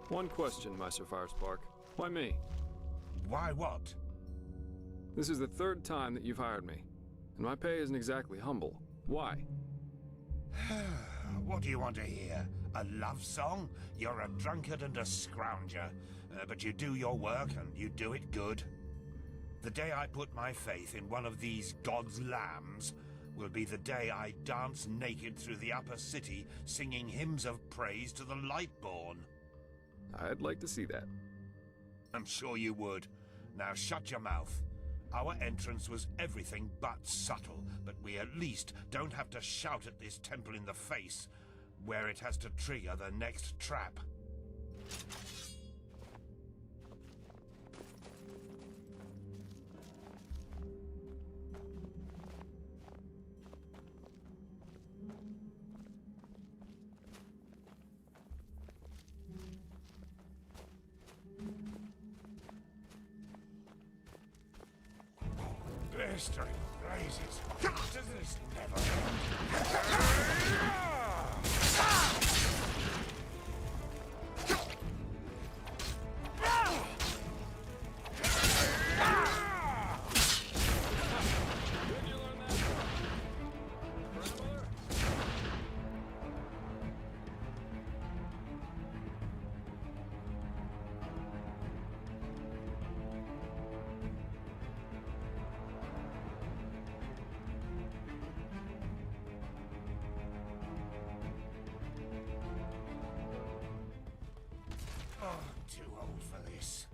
One question, Master Firespark. Why me? Why what? This is the third time that you've hired me, and my pay isn't exactly humble. Why? What do you want to hear? A love song? You're a drunkard and a scrounger, but you do your work and you do it good. The day I put my faith in one of these God's lambs will be the day I dance naked through the upper city singing hymns of praise to the Lightborn. I'd like to see that. I'm sure you would. Now shut your mouth. Our entrance was everything but subtle, but we at least don't have to shout at this temple in the face, where it has to trigger the next trap. Blistering blazes. Does this never end? Where'd you learn that from? Grandmother? Oh, too old for this.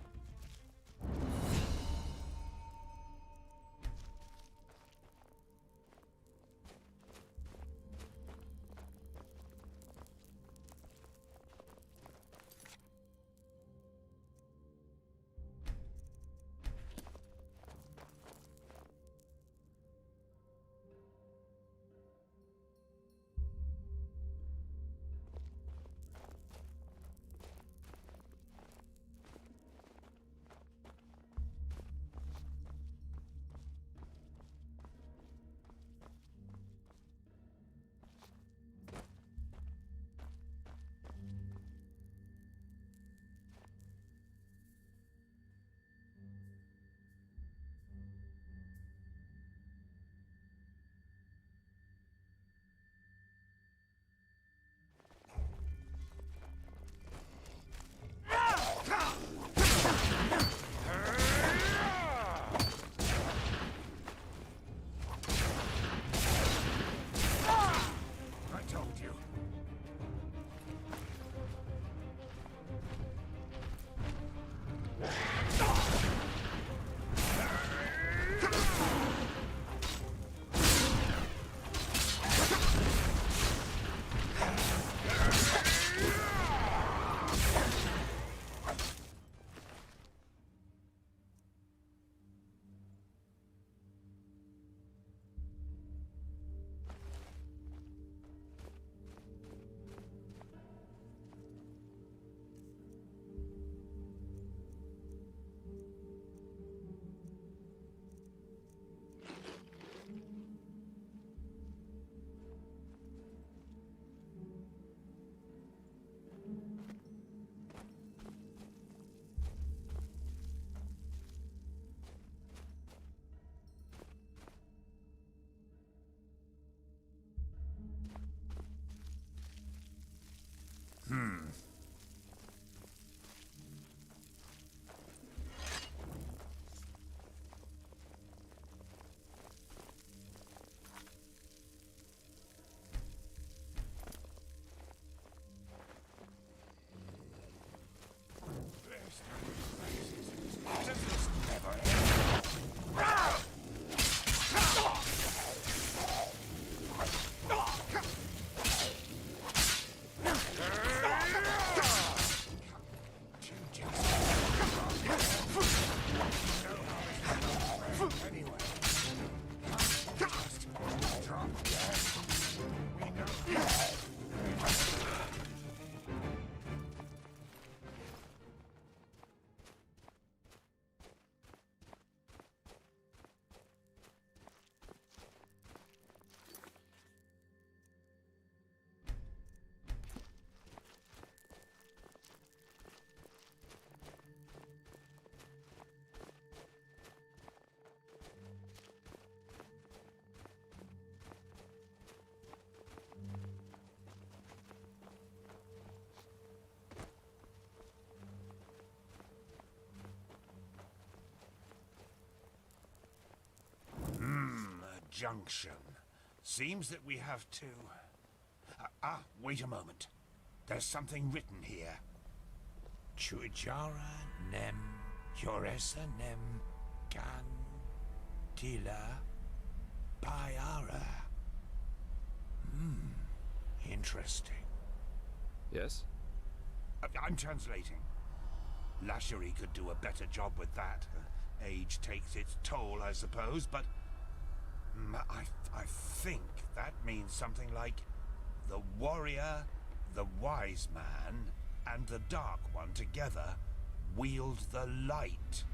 I told you. Does this never end? junction. Seems that we have to... wait a moment. There's something written here. Chuijara nem Yoresa nem Gandila Bayara. Interesting. Yes? I'm translating. Lashery could do a better job with that. Age takes its toll, I suppose, but... I think that means something like... the warrior, the wise man, and the dark one together wield the light.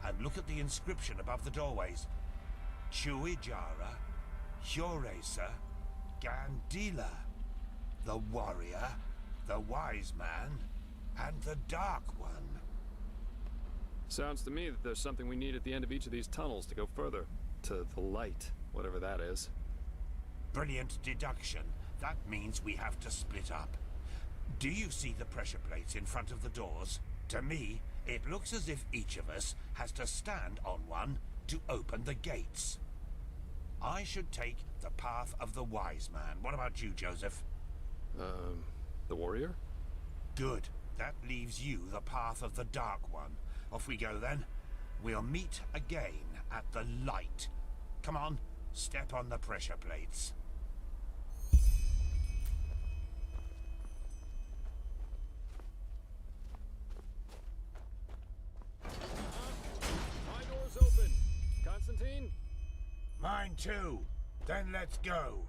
And look at the inscription above the doorways. Chuijara, Yoresa, Gandila. The warrior, the wise man, and the dark one. Sounds to me that there's something we need at the end of each of these tunnels to go further. To the light, whatever that is. Brilliant deduction. That means we have to split up. Do you see the pressure plates in front of the doors? To me, it looks as if each of us has to stand on one to open the gates. I should take the path of the wise man. What about you, Joseph? The warrior? Good. That leaves you the path of the dark one. Off we go then. We'll meet again at the light. Come on, step on the pressure plates. My door's open. Constantine? Mine too. Then let's go.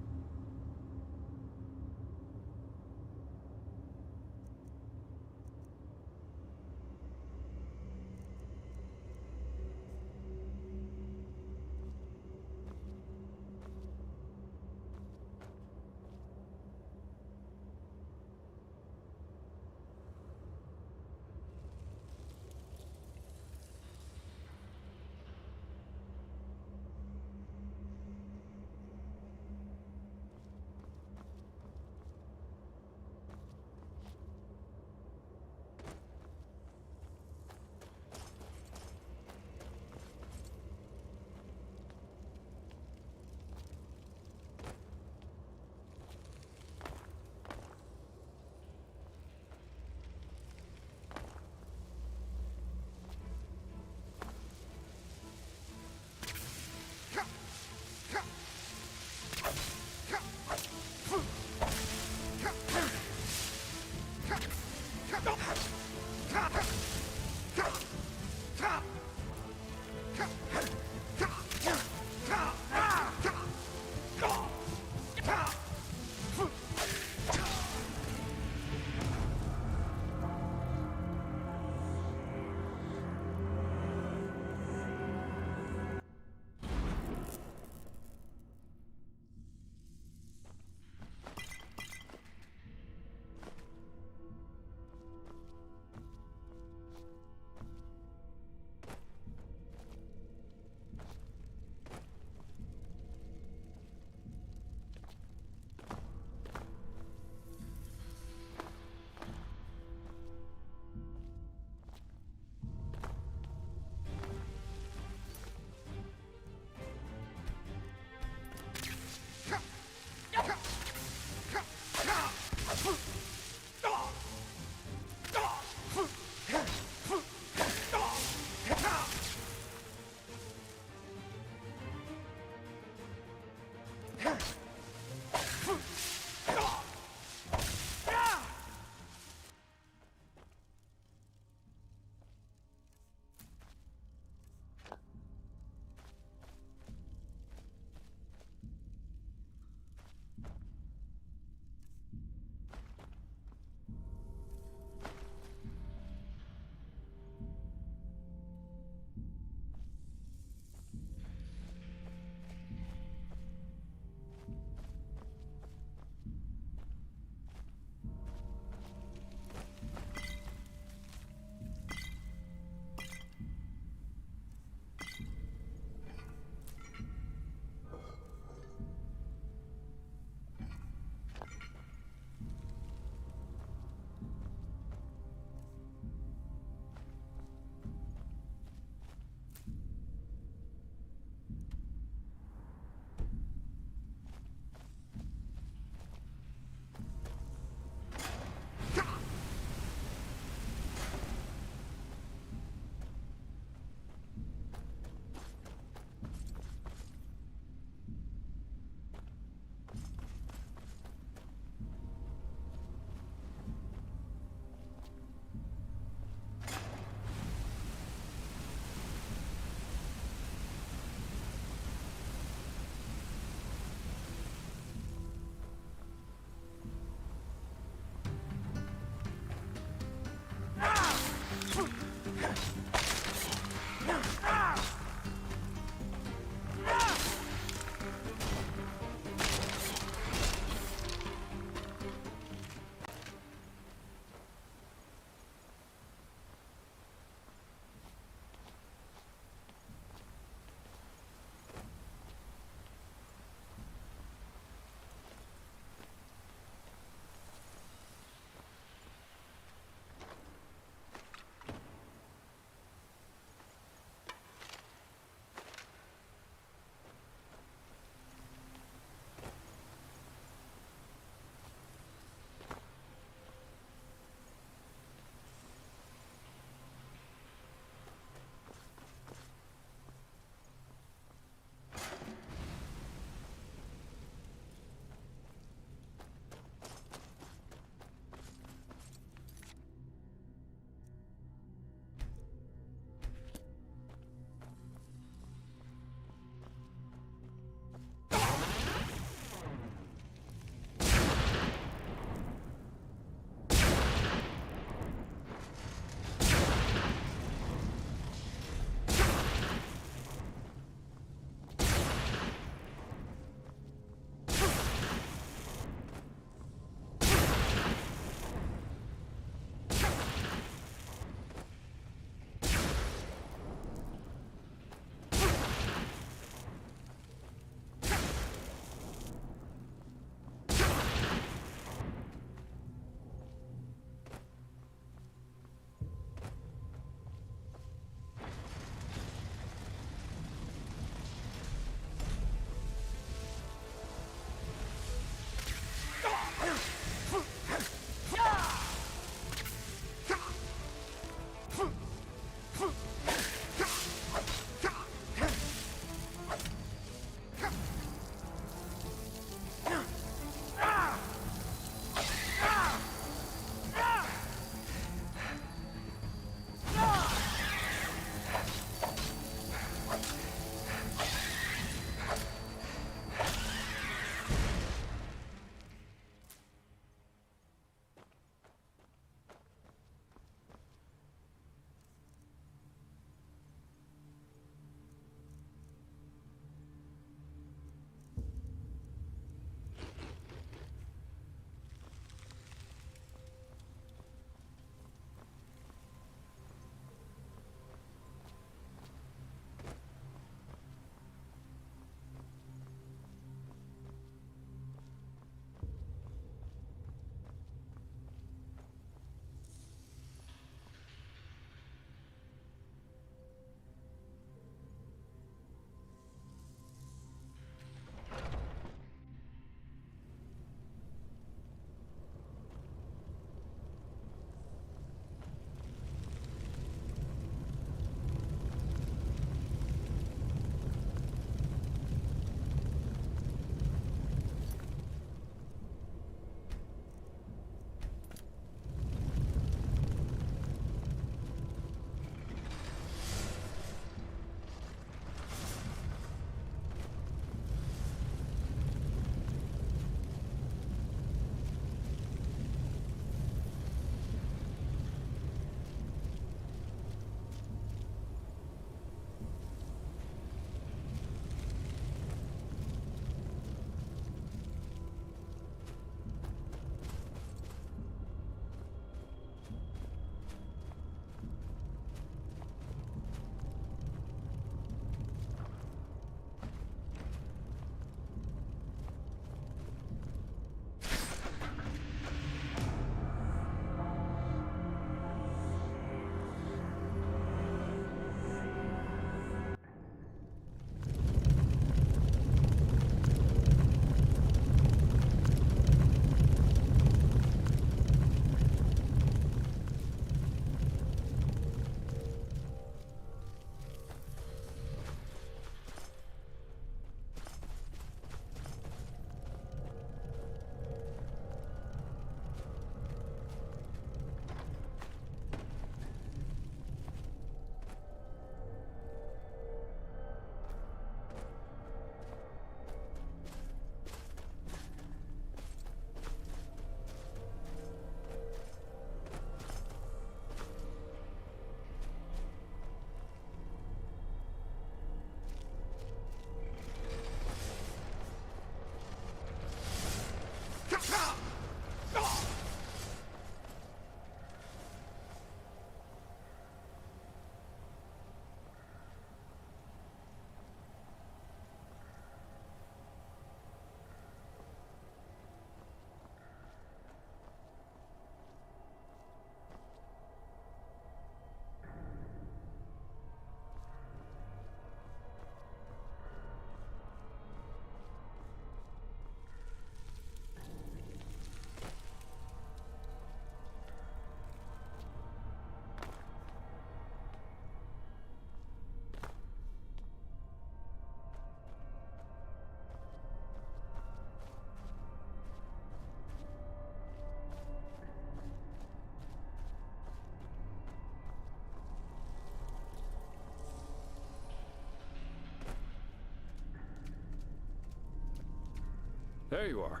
There you are.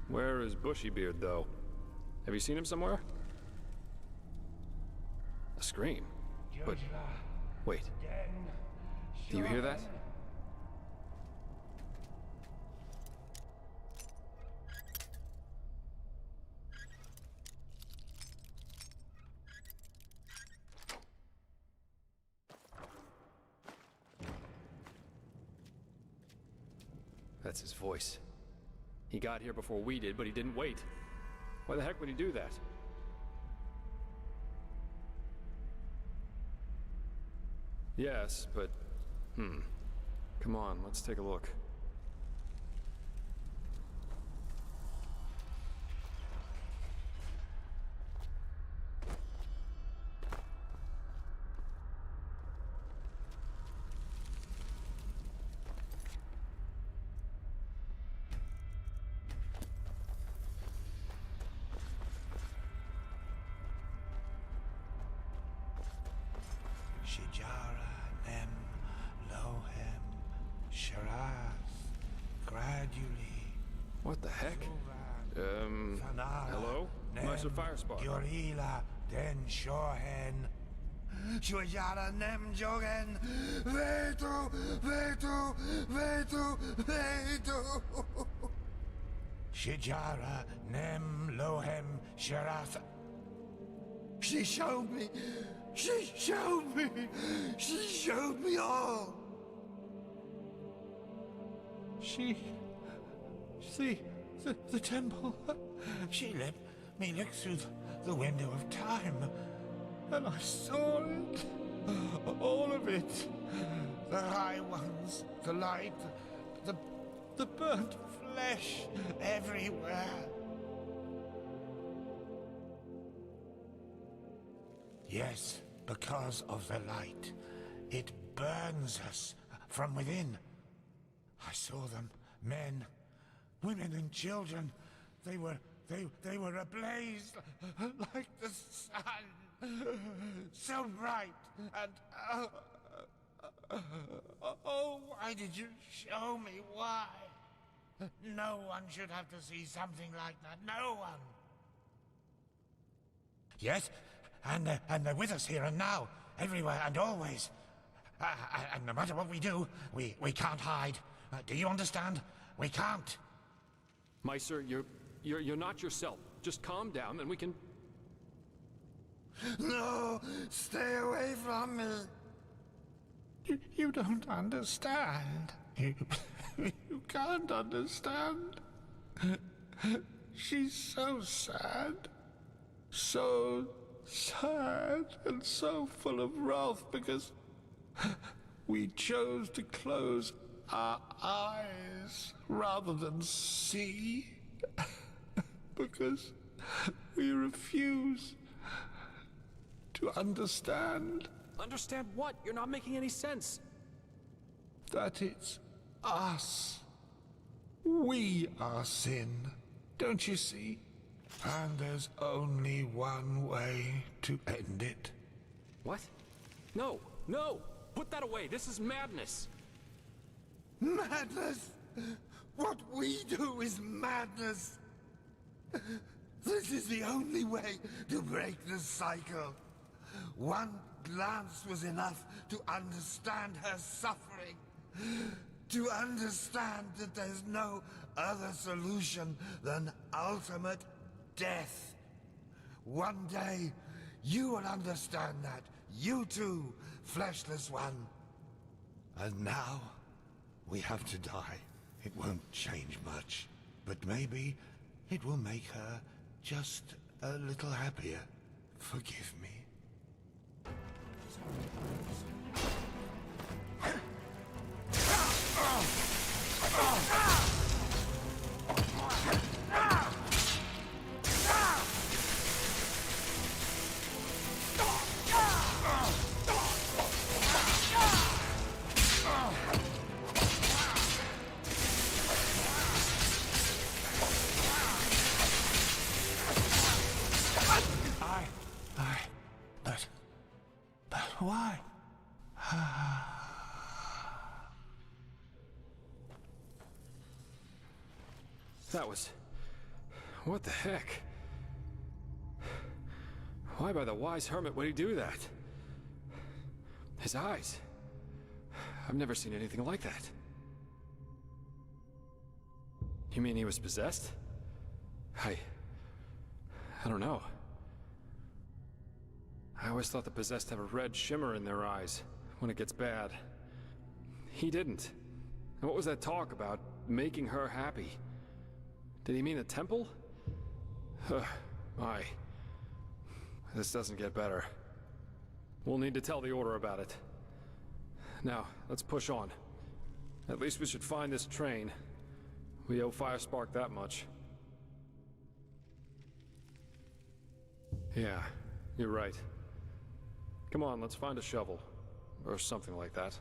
Where is Bushybeard, though? Have you seen him somewhere? A scream? But... wait. Do you hear that? That's his voice. He got here before we did, but he didn't wait. Why the heck would he do that? Yes, but... Come on, let's take a look. Shijara, Nem, Lohem, Sharath, gradually. What the heck? Fanala, Hello? Master Firespot. Yorila, Den Shohen. Shijara, Nem, Jogen, Vetu, Vetu, Vetu, Vetu. Shijara, Nem, Lohem, Sharath. She showed me. She showed me! She showed me all! The temple. She let me look through the window of time, and I saw it. All of it. The high ones, the light, the burnt flesh everywhere. Yes, because of the light. It burns us from within. I saw them, men, women and children. They were ablaze like the sun. So bright and... oh, why did you show me? Why? No one should have to see something like that. No one. Yes? And they're with us here and now, everywhere and always. And no matter what we do, we can't hide. Do you understand? We can't. Meister, you're not yourself. Just calm down and we can... No! Stay away from me! You don't understand. You can't understand. She's so sad. So... sad and so full of wrath because we chose to close our eyes rather than see. Because we refuse to understand. Understand what? You're not making any sense. That it's us. We are sin. Don't you see? And there's only one way to end it. What? No, no! Put that away! This is madness! Madness? What we do is madness! This is the only way to break the cycle. One glance was enough to understand her suffering. To understand that there's no other solution than ultimate death. One day, you will understand that. You too, fleshless one. And now, we have to die. It won't change much. But maybe it will make her just a little happier. Forgive me. But why? That was... What the heck? Why by the wise hermit would he do that? His eyes... I've never seen anything like that. You mean he was possessed? I don't know. I always thought the possessed have a red shimmer in their eyes when it gets bad. He didn't. And what was that talk about making her happy? Did he mean the temple? My. This doesn't get better. We'll need to tell the Order about it. Now, let's push on. At least we should find this train. We owe Firespark that much. Yeah, you're right. Come on, let's find a shovel. Or something like that.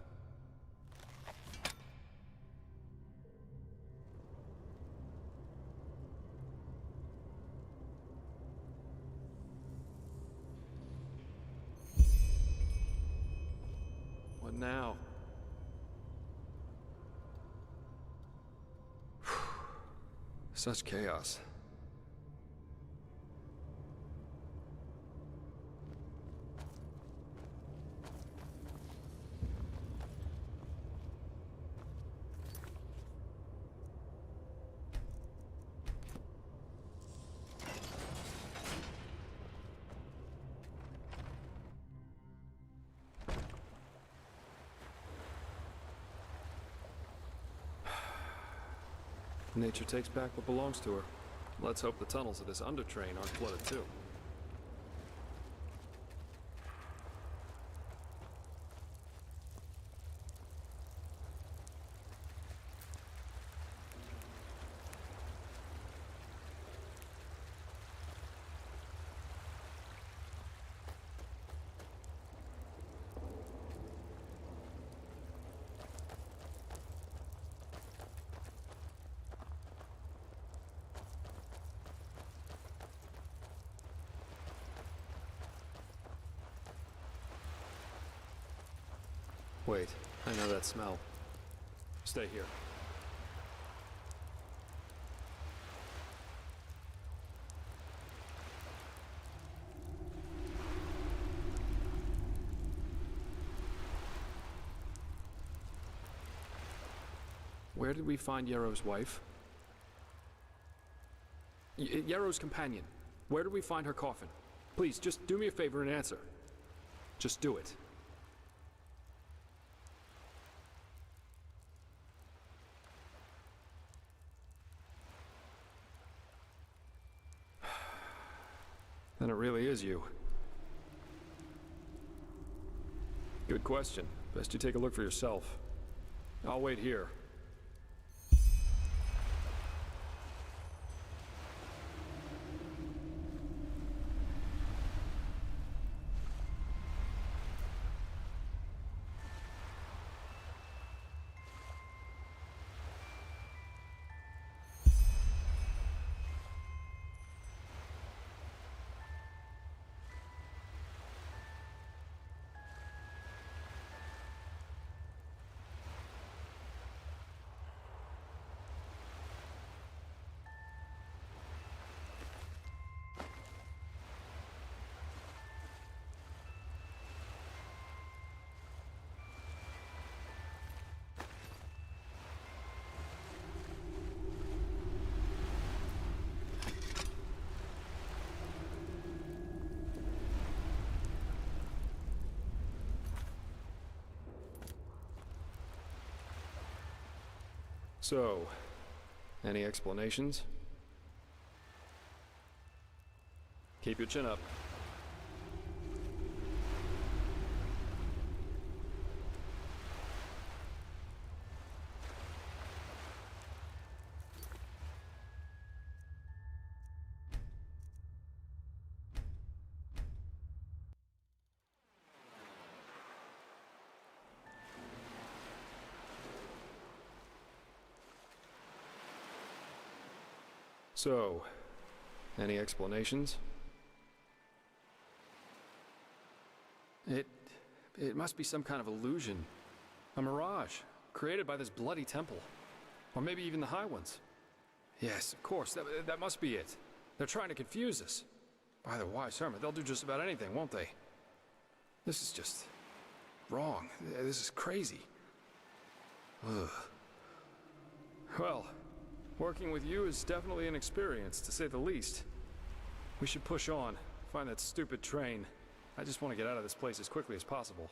What now? Such chaos. Nature takes back what belongs to her. Let's hope the tunnels of this undertrain aren't flooded too. Wait, I know that smell. Stay here. Where did we find Yarrow's wife? Yarrow's companion. Where did we find her coffin? Please, just do me a favor and answer. Just do it. Then it really is you. Good question. Best you take a look for yourself. I'll wait here. So, any explanations? Keep your chin up. So, any explanations? It must be some kind of illusion. A mirage, created by this bloody temple. Or maybe even the High Ones. Yes, of course. That must be it. They're trying to confuse us. By the wise hermit, they'll do just about anything, won't they? This is just wrong. This is crazy. Ugh. Well, working with you is definitely an experience, to say the least. We should push on, find that stupid train. I just want to get out of this place as quickly as possible.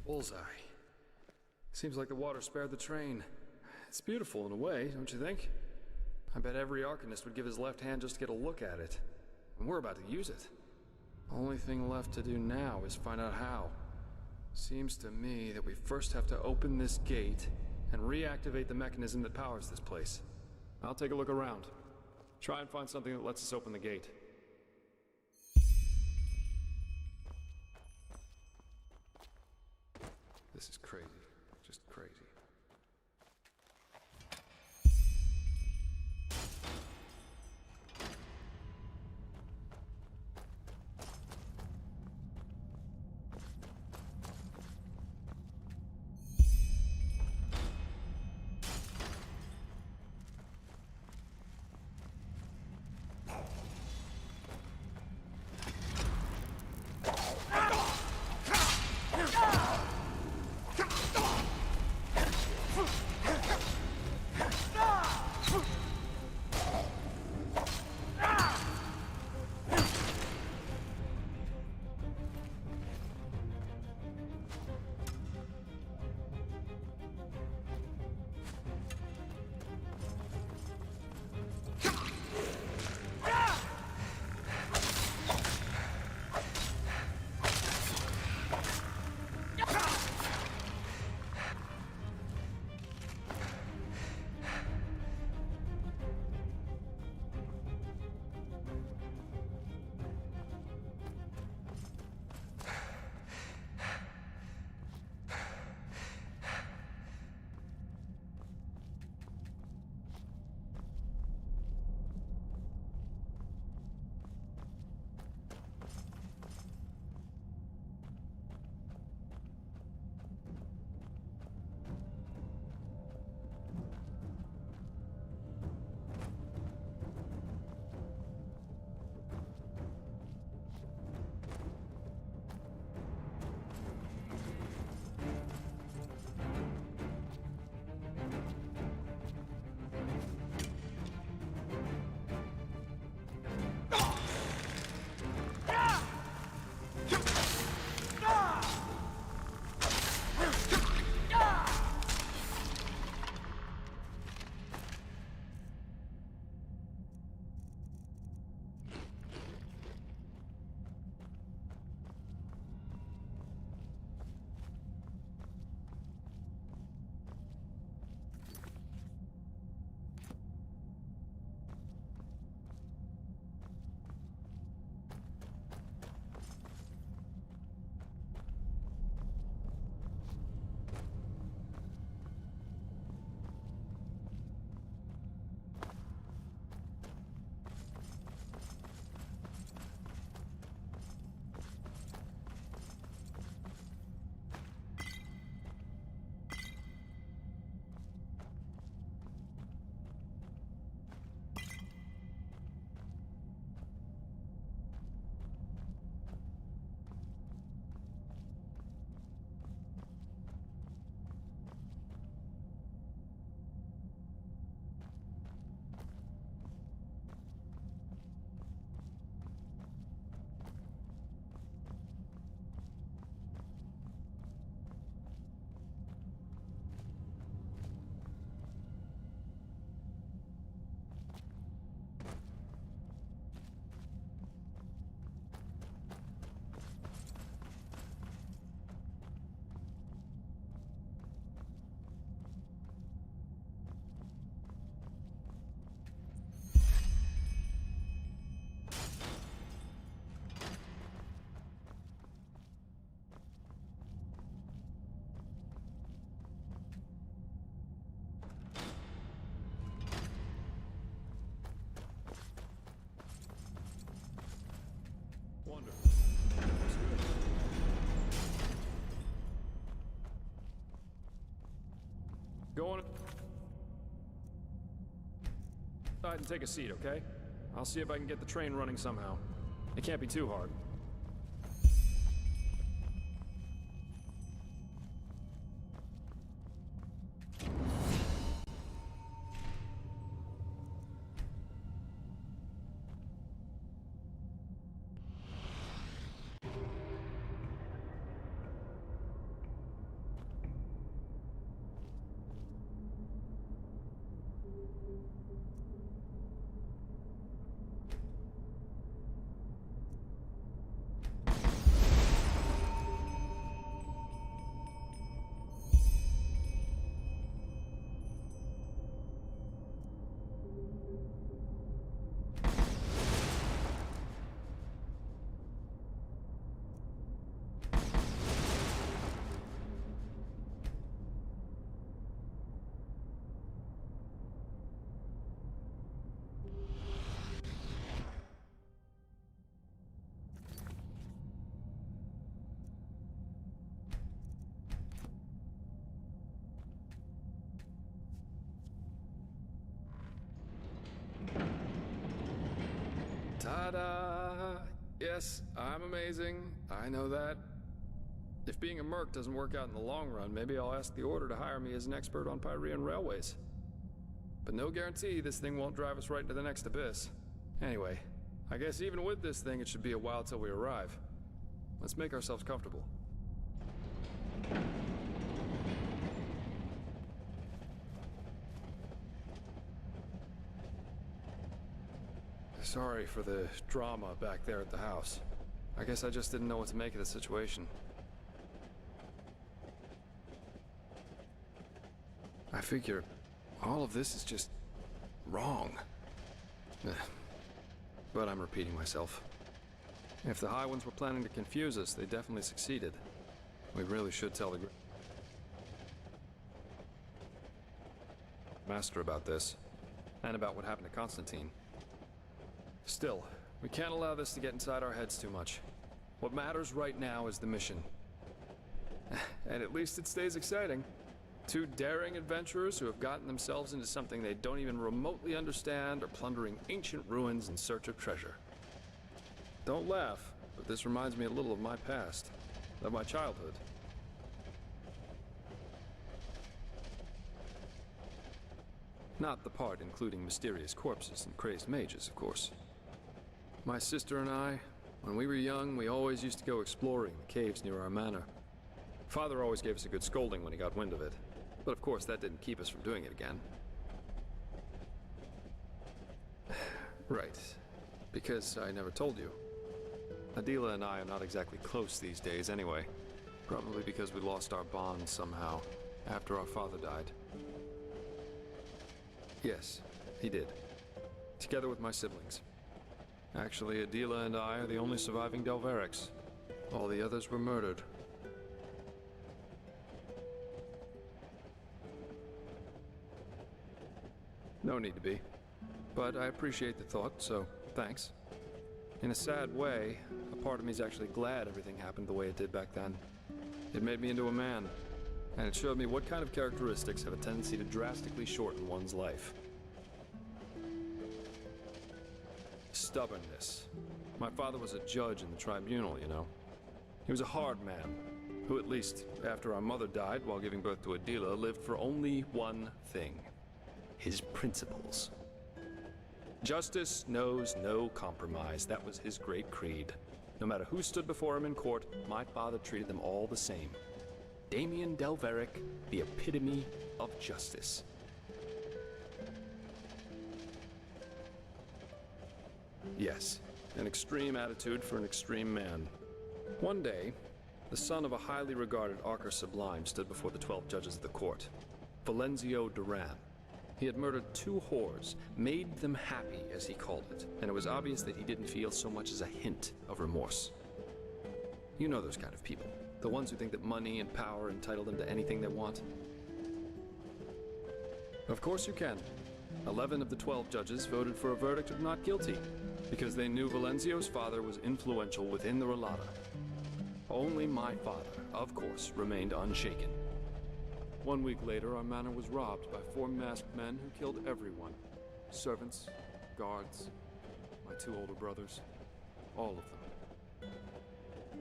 Bullseye. Seems like the water spared the train. It's beautiful in a way, don't you think? I bet every Arcanist would give his left hand just to get a look at it. And we're about to use it. Only thing left to do now is find out how. Seems to me that we first have to open this gate and reactivate the mechanism that powers this place. I'll take a look around. Try and find something that lets us open the gate. This is crazy. Just crazy. Wonderful. Looks good. Go on inside and take a seat, okay? I'll see if I can get the train running somehow. It can't be too hard. Ta-da! Yes, I'm amazing. I know that. If being a merc doesn't work out in the long run, maybe I'll ask the Order to hire me as an expert on Pyrean railways. But no guarantee this thing won't drive us right into the next abyss. Anyway, I guess even with this thing, it should be a while till we arrive. Let's make ourselves comfortable. Sorry for the drama back there at the house. I guess I just didn't know what to make of the situation. I figure all of this is just wrong. But I'm repeating myself. If the High Ones were planning to confuse us, they definitely succeeded. We really should tell the Master about this, and about what happened to Constantine. Still, we can't allow this to get inside our heads too much. What matters right now is the mission. And at least it stays exciting. Two daring adventurers who have gotten themselves into something they don't even remotely understand are plundering ancient ruins in search of treasure. Don't laugh, but this reminds me a little of my past, of my childhood. Not the part including mysterious corpses and crazed mages, of course. My sister and I, when we were young, we always used to go exploring the caves near our manor. Father always gave us a good scolding when he got wind of it. But of course, that didn't keep us from doing it again. Right. Because I never told you. Adela and I are not exactly close these days anyway. Probably because we lost our bond somehow, after our father died. Yes, he did. Together with my siblings. Actually, Adela and I are the only surviving Delverics. All the others were murdered. No need to be. But I appreciate the thought, so thanks. In a sad way, a part of me is actually glad everything happened the way it did back then. It made me into a man, and it showed me what kind of characteristics have a tendency to drastically shorten one's life. Stubbornness. My father was a judge in the tribunal, you know. He was a hard man, who at least, after our mother died while giving birth to Adela, lived for only one thing. His principles. Justice knows no compromise. That was his great creed. No matter who stood before him in court, my father treated them all the same. Damien Delveric, the epitome of justice. Yes, an extreme attitude for an extreme man. One day, the son of a highly regarded Archer Sublime stood before the 12 judges of the court. Valenzio Duran. He had murdered 2 whores, made them happy, as he called it, and it was obvious that he didn't feel so much as a hint of remorse. You know those kind of people, the ones who think that money and power entitle them to anything they want. Of course you can. 11 of the 12 judges voted for a verdict of not guilty. Because they knew Valenzio's father was influential within the Relata. Only my father, of course, remained unshaken. 1 week later, our manor was robbed by 4 masked men who killed everyone. Servants, guards, my 2 older brothers, all of them.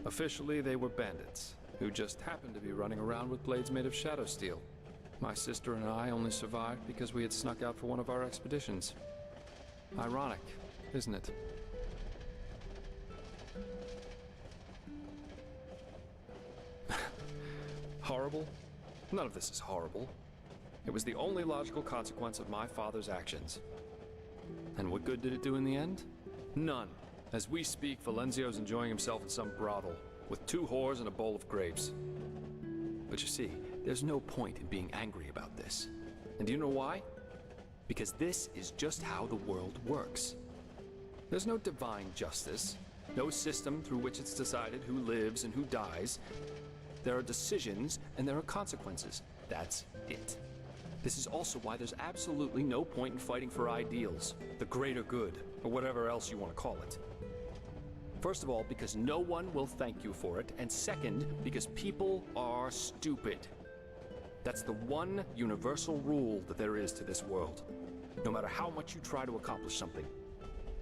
Officially, they were bandits, who just happened to be running around with blades made of shadow steel. My sister and I only survived because we had snuck out for one of our expeditions. Ironic, isn't it? Horrible? None of this is horrible. It was the only logical consequence of my father's actions. And what good did it do in the end? None. As we speak, Valenzio's enjoying himself in some brothel, with 2 whores and a bowl of grapes. But you see, there's no point in being angry about this. And do you know why? Because this is just how the world works. There's no divine justice, no system through which it's decided who lives and who dies. There are decisions and there are consequences. That's it. This is also why there's absolutely no point in fighting for ideals, the greater good, or whatever else you want to call it. First of all, because no one will thank you for it, and second, because people are stupid. That's the one universal rule that there is to this world, no matter how much you try to accomplish something.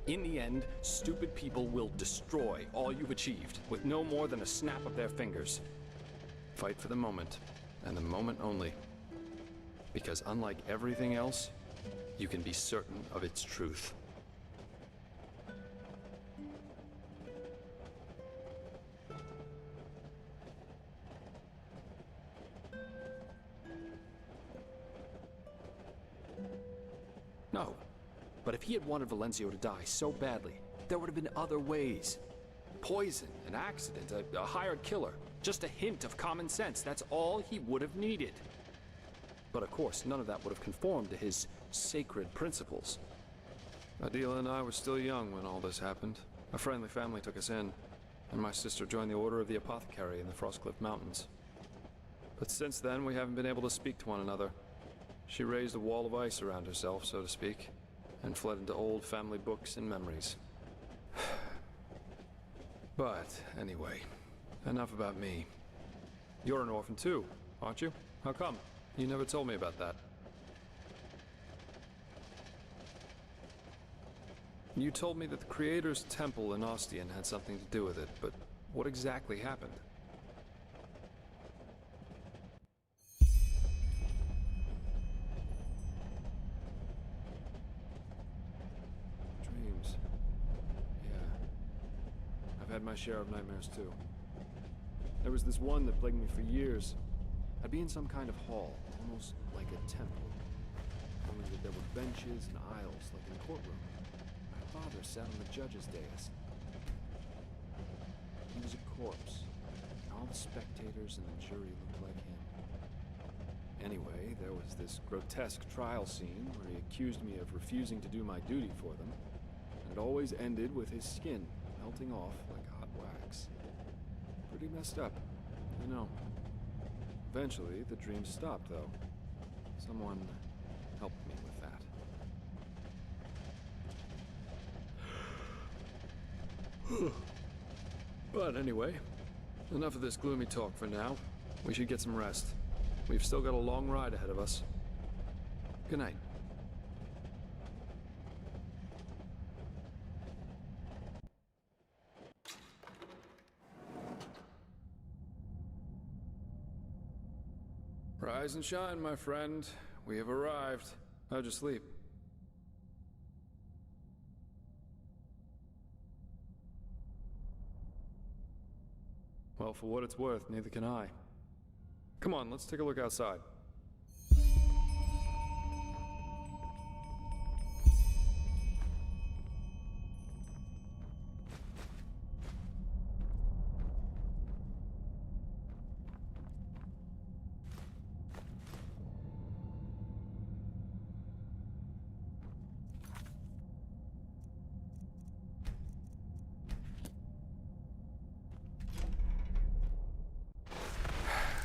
In the end, stupid people will destroy all you've achieved with no more than a snap of their fingers. Fight for the moment, and the moment only. Because unlike everything else, you can be certain of its truth. No. But if he had wanted Valenzio to die so badly, there would have been other ways. Poison, an accident, a hired killer. Just a hint of common sense. That's all he would have needed. But of course, none of that would have conformed to his sacred principles. Adela and I were still young when all this happened. A friendly family took us in, and my sister joined the Order of the Apothecary in the Frostcliff Mountains. But since then, we haven't been able to speak to one another. She raised a wall of ice around herself, so to speak, and fled into old family books and memories. But, anyway, enough about me. You're an orphan too, aren't you? How come? You never told me about that. You told me that the Creator's Temple in Ostian had something to do with it, but what exactly happened? Dreams. Yeah. I've had my share of nightmares too. There was this one that plagued me for years. I'd be in some kind of hall, almost like a temple. Only that there were benches and aisles, like in a courtroom. My father sat on the judge's dais. He was a corpse, and all the spectators and the jury looked like him. Anyway, there was this grotesque trial scene where he accused me of refusing to do my duty for them, and it always ended with his skin melting off like hot wax. Pretty messed up, I know. Eventually, the dreams stopped, though. Someone helped me with that. But anyway, enough of this gloomy talk for now. We should get some rest. We've still got a long ride ahead of us. Good night. Rise and shine, my friend. We have arrived. How'd you sleep? Well, for what it's worth, neither can I. Come on, let's take a look outside.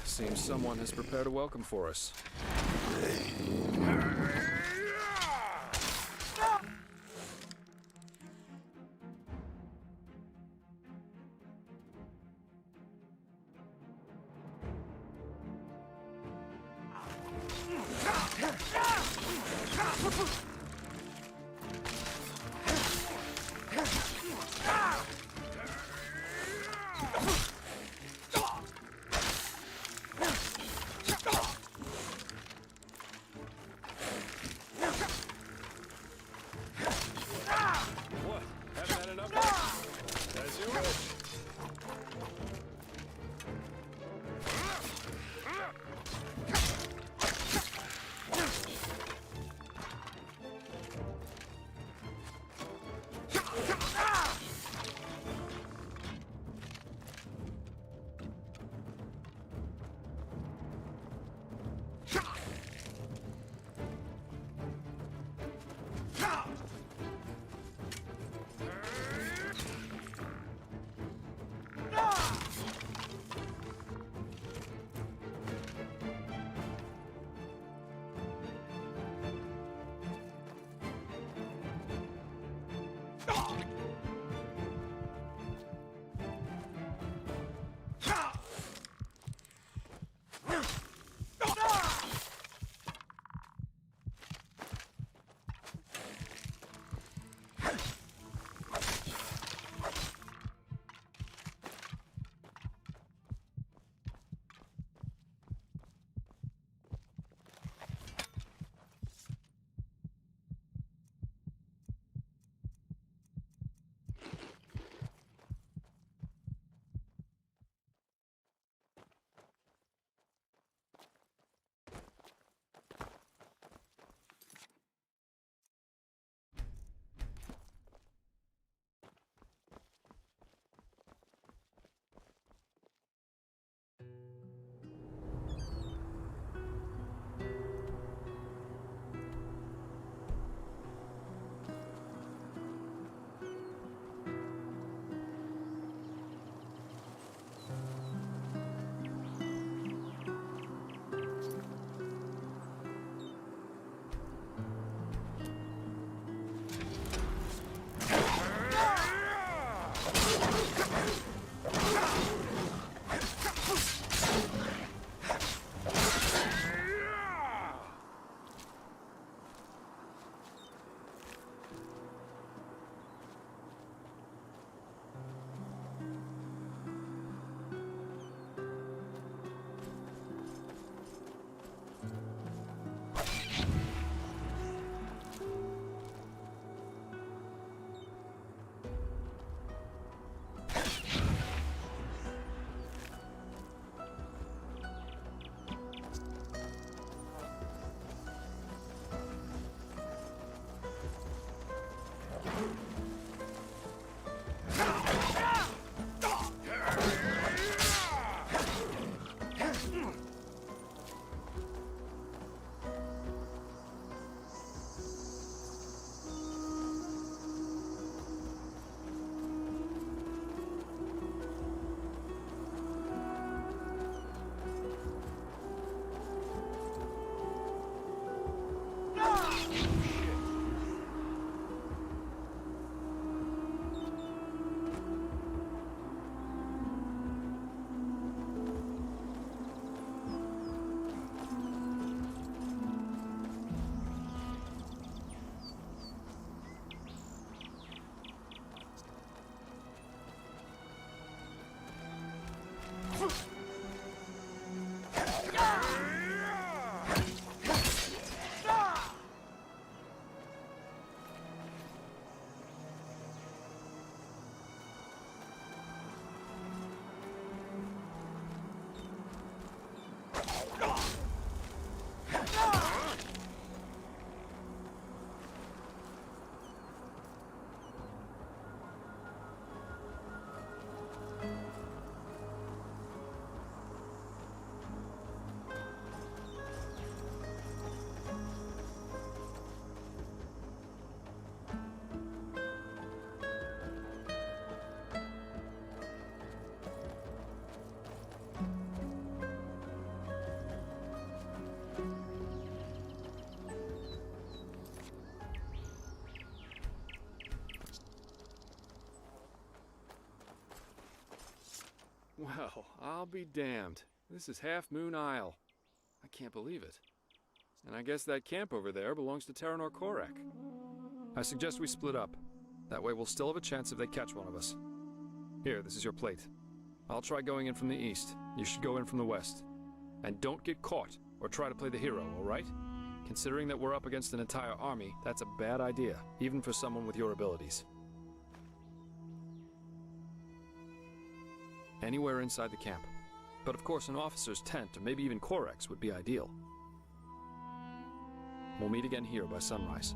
Seems someone has prepared a welcome for us. What? Haven't had enough yet? As you wish. Well, I'll be damned. This is Half Moon Isle. I can't believe it. And I guess that camp over there belongs to Terranor Korak. I suggest we split up. That way we'll still have a chance if they catch one of us. Here, this is your plate. I'll try going in from the east. You should go in from the west. And don't get caught, or try to play the hero, alright? Considering that we're up against an entire army, that's a bad idea, even for someone with your abilities. Anywhere inside the camp. But of course an officer's tent, or maybe even Korak's, would be ideal. We'll meet again here by sunrise.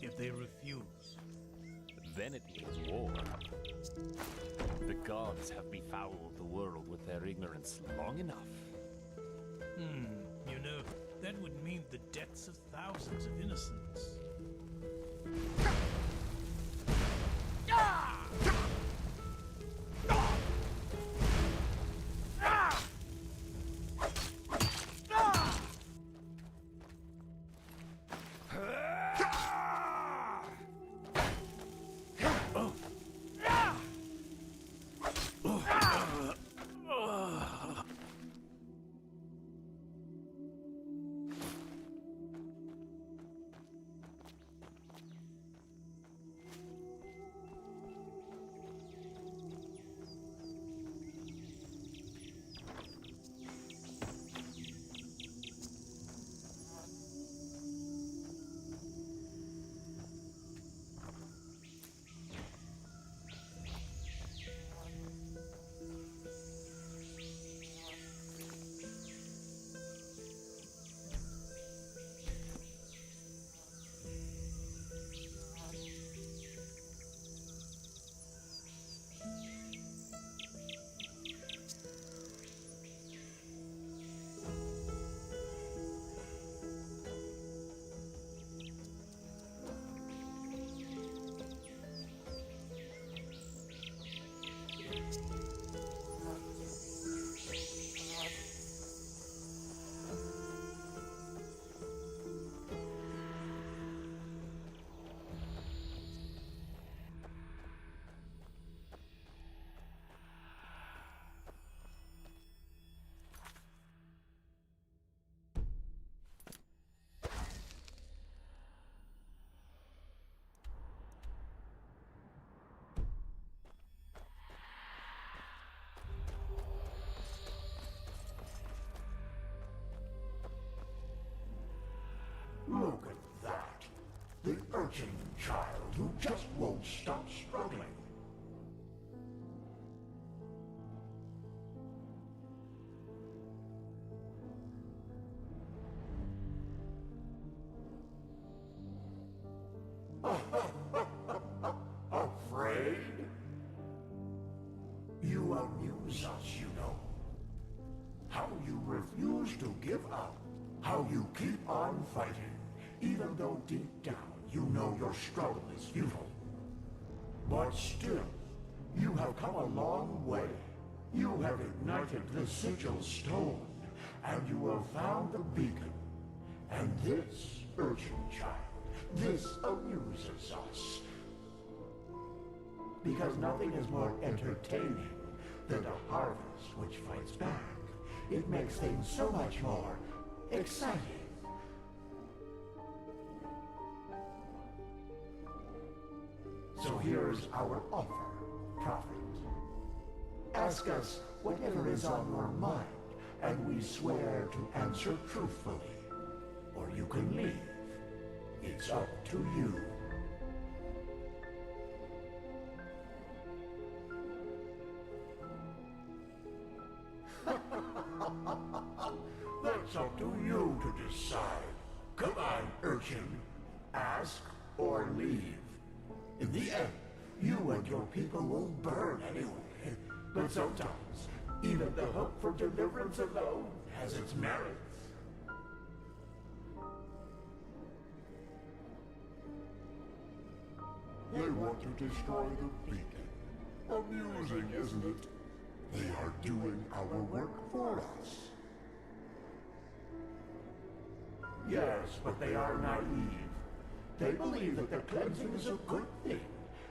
If they refuse, then it means war. The gods have befouled the world with their ignorance long enough. you know, that would mean the deaths of thousands of innocents. Look at that. The urchin child who just won't stop struggling. Afraid? You amuse us, you know. How you refuse to give up. How you keep on fighting, even though deep down you know your struggle is futile. But still, you have come a long way. You have ignited the sigil stone, and you have found the beacon. And this, urchin child, this amuses us. Because nothing is more entertaining than a harvest which fights back. It makes things so much more exciting. So here's our offer, Prophet. Ask us whatever is on your mind, and we swear to answer truthfully. Or you can leave. It's up to you. decide. Come on, urchin. Ask or leave. In the end, you and your people will burn anyway. But sometimes, even the hope for deliverance alone has its merits. They want to destroy the beacon. Amusing, isn't it? They are doing our work for us. Yes, but they are naive. They believe that the cleansing is a good thing,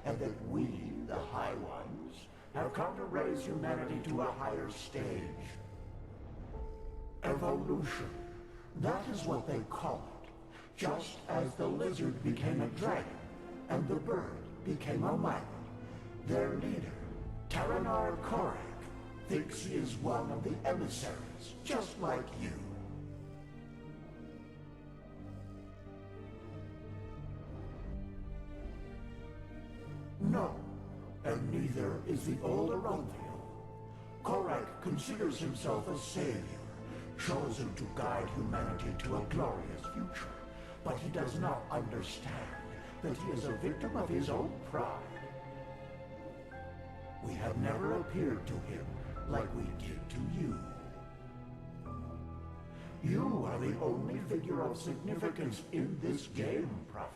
and that we, the High Ones, have come to raise humanity to a higher stage. Evolution. That is what they call it. Just as the lizard became a dragon, and the bird became a myron, their leader, Taranar Korak, thinks he is one of the emissaries, just like you. No, and neither is the old Aronthio. Korak considers himself a savior, chosen to guide humanity to a glorious future, but he does not understand that he is a victim of his own pride. We have never appeared to him like we did to you. You are the only figure of significance in this game, Prophet.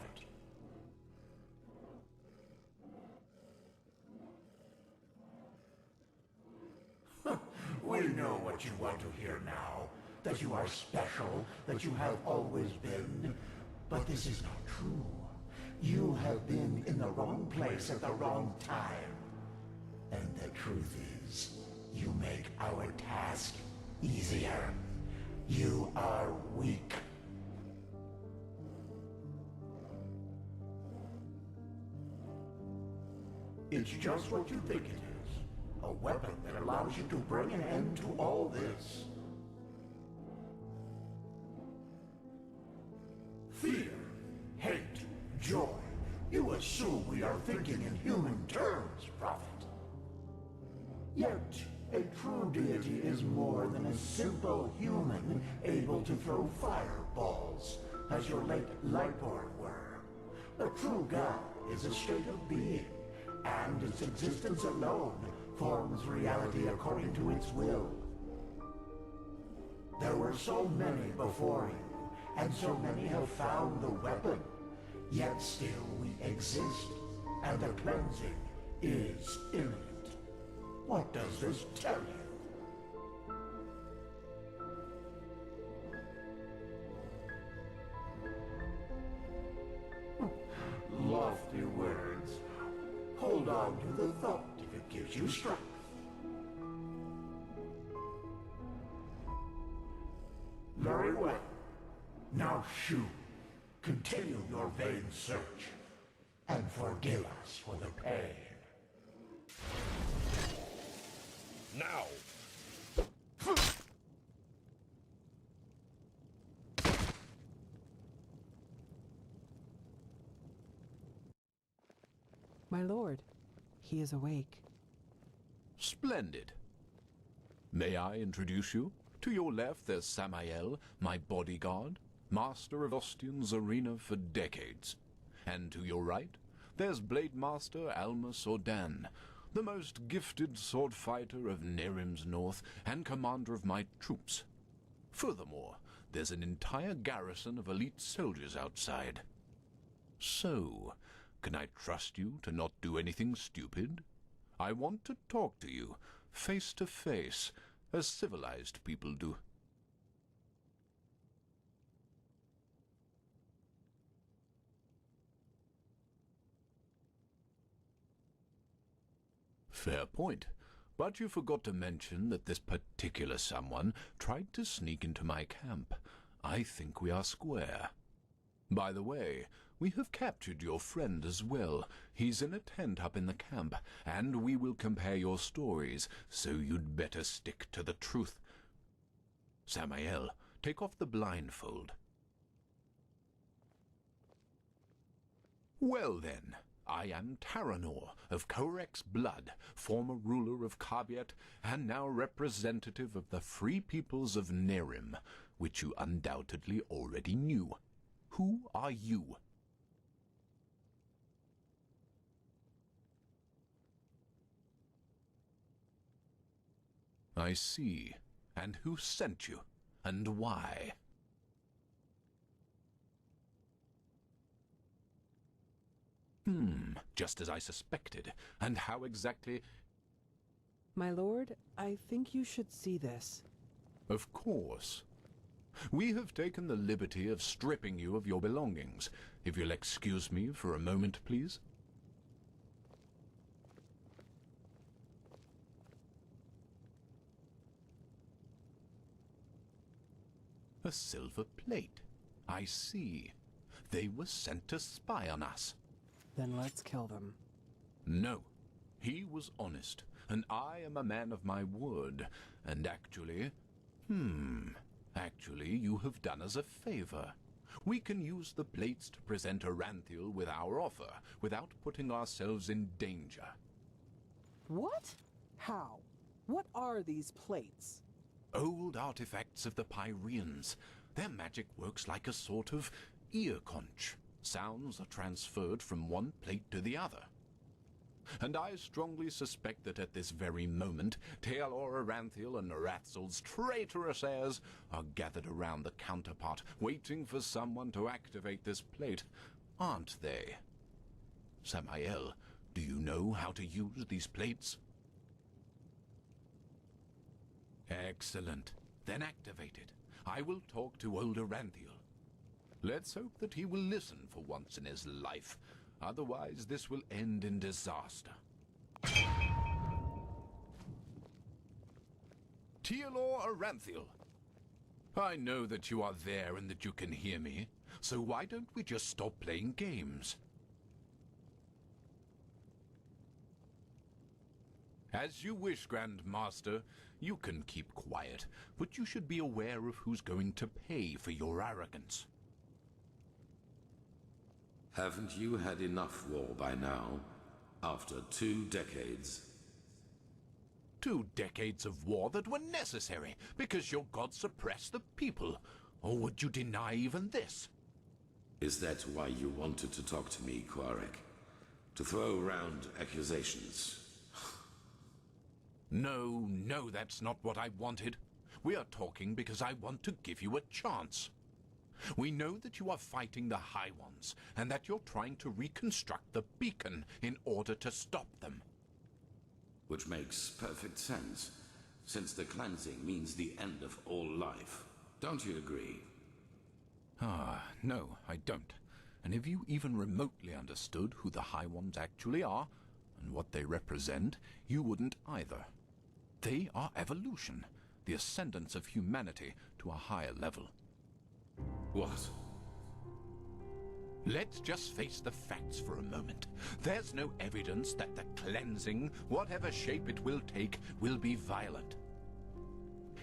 We know what you want to hear now. That you are special, that you have always been. But this is not true. You have been in the wrong place at the wrong time. And the truth is, you make our task easier. You are weak. It's just what you think it is. A weapon that allows you to bring an end to all this. Fear, hate, joy. You assume we are thinking in human terms, Prophet. Yet, a true deity is more than a simple human able to throw fireballs, as your late Lightborn were. A true god is a state of being, and its existence alone forms reality according to its will. There were so many before you, and so many have found the weapon. Yet still we exist, and the cleansing is imminent. What does this tell you? Lofty words. Hold on to the thought if it gives you strength. Very well. Now shoot. Continue your vain search. And forgive us for the pain. Now! My lord, he is awake. Splendid. May I introduce you? To your left, there's Samael, my bodyguard, master of Ostian's arena for decades. And to your right, there's Blade Master Almus Ordan, the most gifted sword fighter of Nerim's north and commander of my troops. Furthermore, there's an entire garrison of elite soldiers outside. So, can I trust you to not do anything stupid? I want to talk to you, face to face, as civilized people do. Fair point. But you forgot to mention that this particular someone tried to sneak into my camp. I think we are square. By the way, we have captured your friend as well. He's in a tent up in the camp, and we will compare your stories, so you'd better stick to the truth. Samael, take off the blindfold. Well then, I am Taranor of Korek's blood, former ruler of Kabiet, and now representative of the free peoples of Nerim. which you undoubtedly already knew. Who are you? I see. And who sent you? And why? Just as I suspected. And how exactly... My lord, I think you should see this. Of course. We have taken the liberty of stripping you of your belongings. If you'll excuse me for a moment, please. A silver plate. I see. They were sent to spy on us. Then let's kill them. No. He was honest, and I am a man of my word. And actually... Actually, you have done us a favor. We can use the plates to present Aranthiel with our offer, without putting ourselves in danger. What? How? What are these plates? Old artifacts of the Pyreans. Their magic works like a sort of ear conch. Sounds are transferred from one plate to the other. And I strongly suspect that at this very moment, Taelor Aranthiel and Arathzel's traitorous heirs are gathered around the counterpart, waiting for someone to activate this plate, aren't they? Samael, do you know how to use these plates? Excellent. Then activate it. I will talk to old Aranthiel. Let's hope that he will listen for once in his life. Otherwise, this will end in disaster. Taelor Aranthiel. I know that you are there and that you can hear me, so why don't we just stop playing games? As you wish, Grand Master. You can keep quiet, but you should be aware of who's going to pay for your arrogance. Haven't you had enough war by now? After 2 decades? 2 decades of war that were necessary because your gods suppressed the people. Or would you deny even this? Is that why you wanted to talk to me, Quarek? To throw around accusations? No, that's not what I wanted. We are talking because I want to give you a chance. We know that you are fighting the High Ones, and that you're trying to reconstruct the beacon in order to stop them. Which makes perfect sense, since the cleansing means the end of all life. Don't you agree? No, I don't. And if you even remotely understood who the High Ones actually are, and what they represent, you wouldn't either. They are evolution, the ascendance of humanity to a higher level. What? Let's just face the facts for a moment. There's no evidence that the cleansing, whatever shape it will take, will be violent.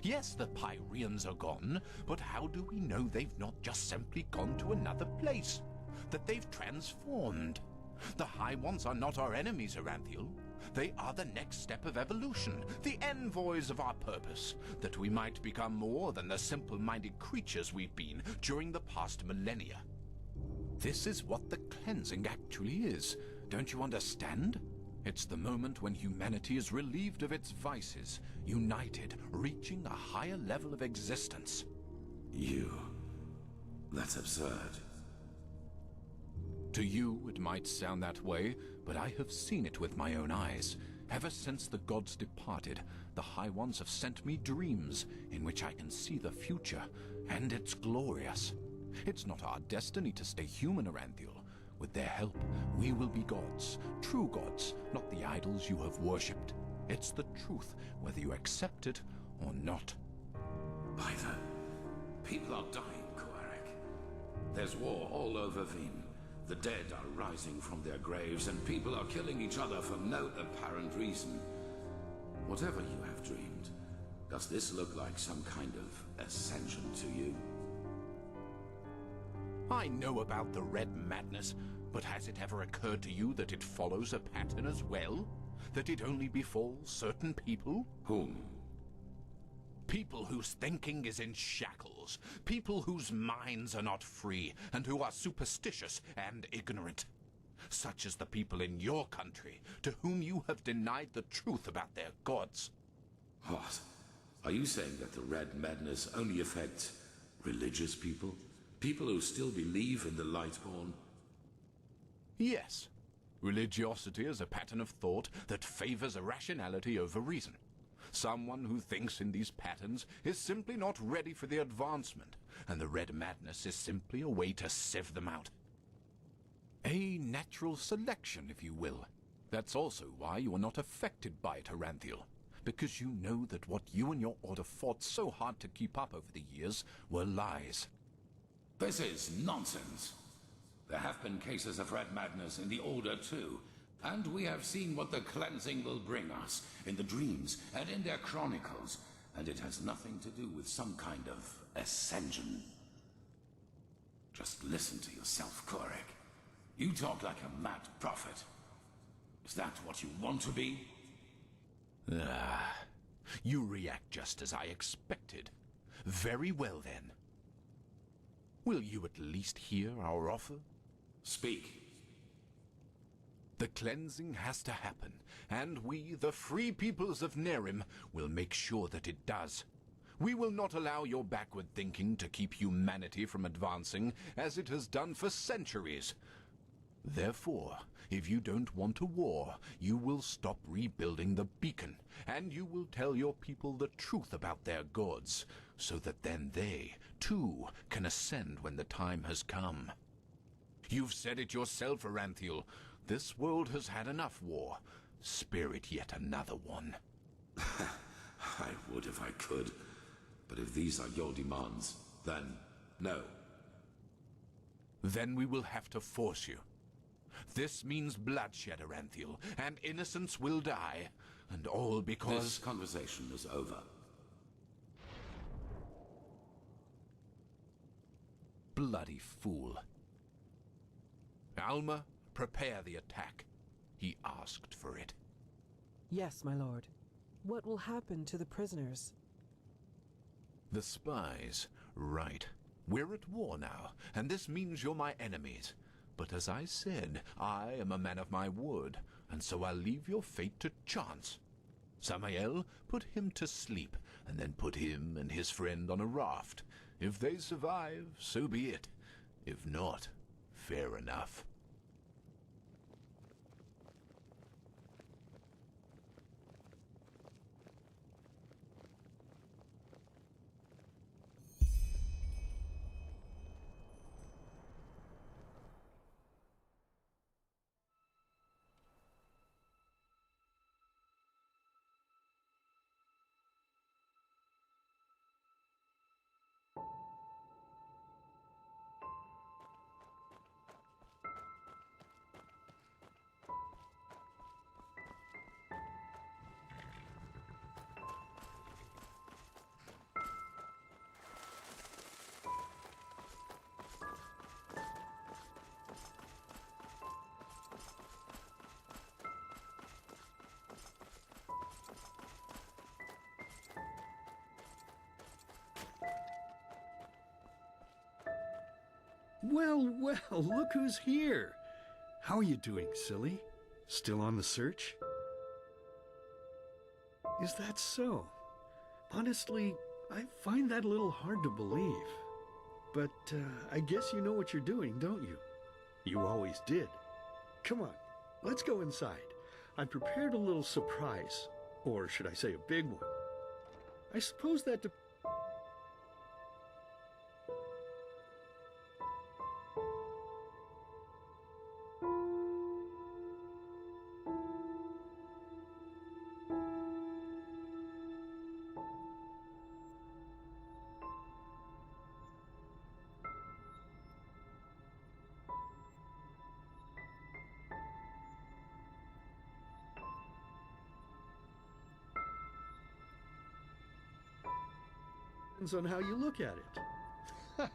Yes, the Pyreans are gone, but how do we know they've not just simply gone to another place? That they've transformed? The High Ones are not our enemies, Aranthiel. They are the next step of evolution, the envoys of our purpose, that we might become more than the simple-minded creatures we've been during the past millennia. This is what the cleansing actually is. Don't you understand? It's the moment when humanity is relieved of its vices, united, reaching a higher level of existence. That's absurd. To you, it might sound that way, but I have seen it with my own eyes. Ever since the gods departed, the High Ones have sent me dreams in which I can see the future, and it's glorious. It's not our destiny to stay human, Aranthiel. With their help, we will be gods, true gods, not the idols you have worshipped. It's the truth, whether you accept it or not. Either. People are dying, Quarek. There's war all over Veen. The dead are rising from their graves, and people are killing each other for no apparent reason. Whatever you have dreamed, does this look like some kind of ascension to you? I know about the Red Madness, but has it ever occurred to you that it follows a pattern as well? That it only befalls certain people? Whom? People whose thinking is in shackles. People whose minds are not free, and who are superstitious and ignorant. Such as the people in your country, to whom you have denied the truth about their gods. What? Are you saying that the Red Madness only affects religious people? People who still believe in the Lightborn? Yes. Religiosity is a pattern of thought that favors irrationality over reason. Someone who thinks in these patterns is simply not ready for the advancement, and the Red Madness is simply a way to sieve them out. A natural selection, if you will. That's also why you are not affected by it, Aranthiel, because you know that what you and your order fought so hard to keep up over the years were lies. This is nonsense. There have been cases of Red Madness in the Order too, and we have seen what the cleansing will bring us in the dreams and in their chronicles, and it has nothing to do with some kind of ascension. Just listen to yourself, Korek. You talk like a mad prophet. Is that what you want to be? Ah, you react just as I expected. Very well, then. Will you at least hear our offer? Speak. The cleansing has to happen, and we, the free peoples of Nerim, will make sure that it does. We will not allow your backward thinking to keep humanity from advancing, as it has done for centuries. Therefore, if you don't want a war, you will stop rebuilding the beacon, and you will tell your people the truth about their gods, so that then they, too, can ascend when the time has come. You've said it yourself, Aranthiel. This world has had enough war. Spare it yet another one. I would if I could, but if these are your demands, then no. Then we will have to force you. This means bloodshed, Aranthiel, and innocents will die, and all because... This conversation is over. Bloody fool. Alma, prepare the attack. He asked for it. Yes, my lord. What will happen to the prisoners? The spies. Right. We're at war now, and this means you're my enemies. But as I said, I am a man of my word, and so I'll leave your fate to chance. Samael, put him to sleep, and then put him and his friend on a raft. If they survive, so be it. If not, fair enough. Well, well, look who's here. How are you doing, silly? Still on the search? Is that so? Honestly, I find that a little hard to believe. But I guess you know what you're doing, don't you? You always did. Come on, let's go inside. I prepared a little surprise. Or should I say a big one? I suppose that depends on how you look at it.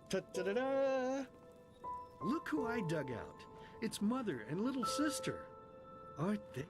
Ta-da-da-da! Look who I dug out. It's Mother and little sister. Aren't they?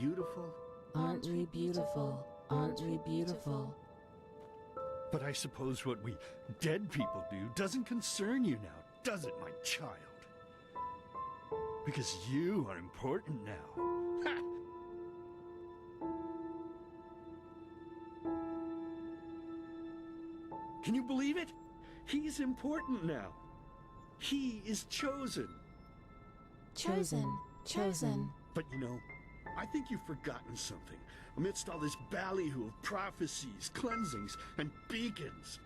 beautiful? Aren't we beautiful? Aren't we beautiful? But I suppose what we dead people do doesn't concern you now, does it, my child? Because you are important now. Ha! Can you believe it? He's important now. He is chosen. Chosen. Chosen. But you know, I think you've forgotten something. Amidst all this ballyhoo of prophecies, cleansings, and beacons.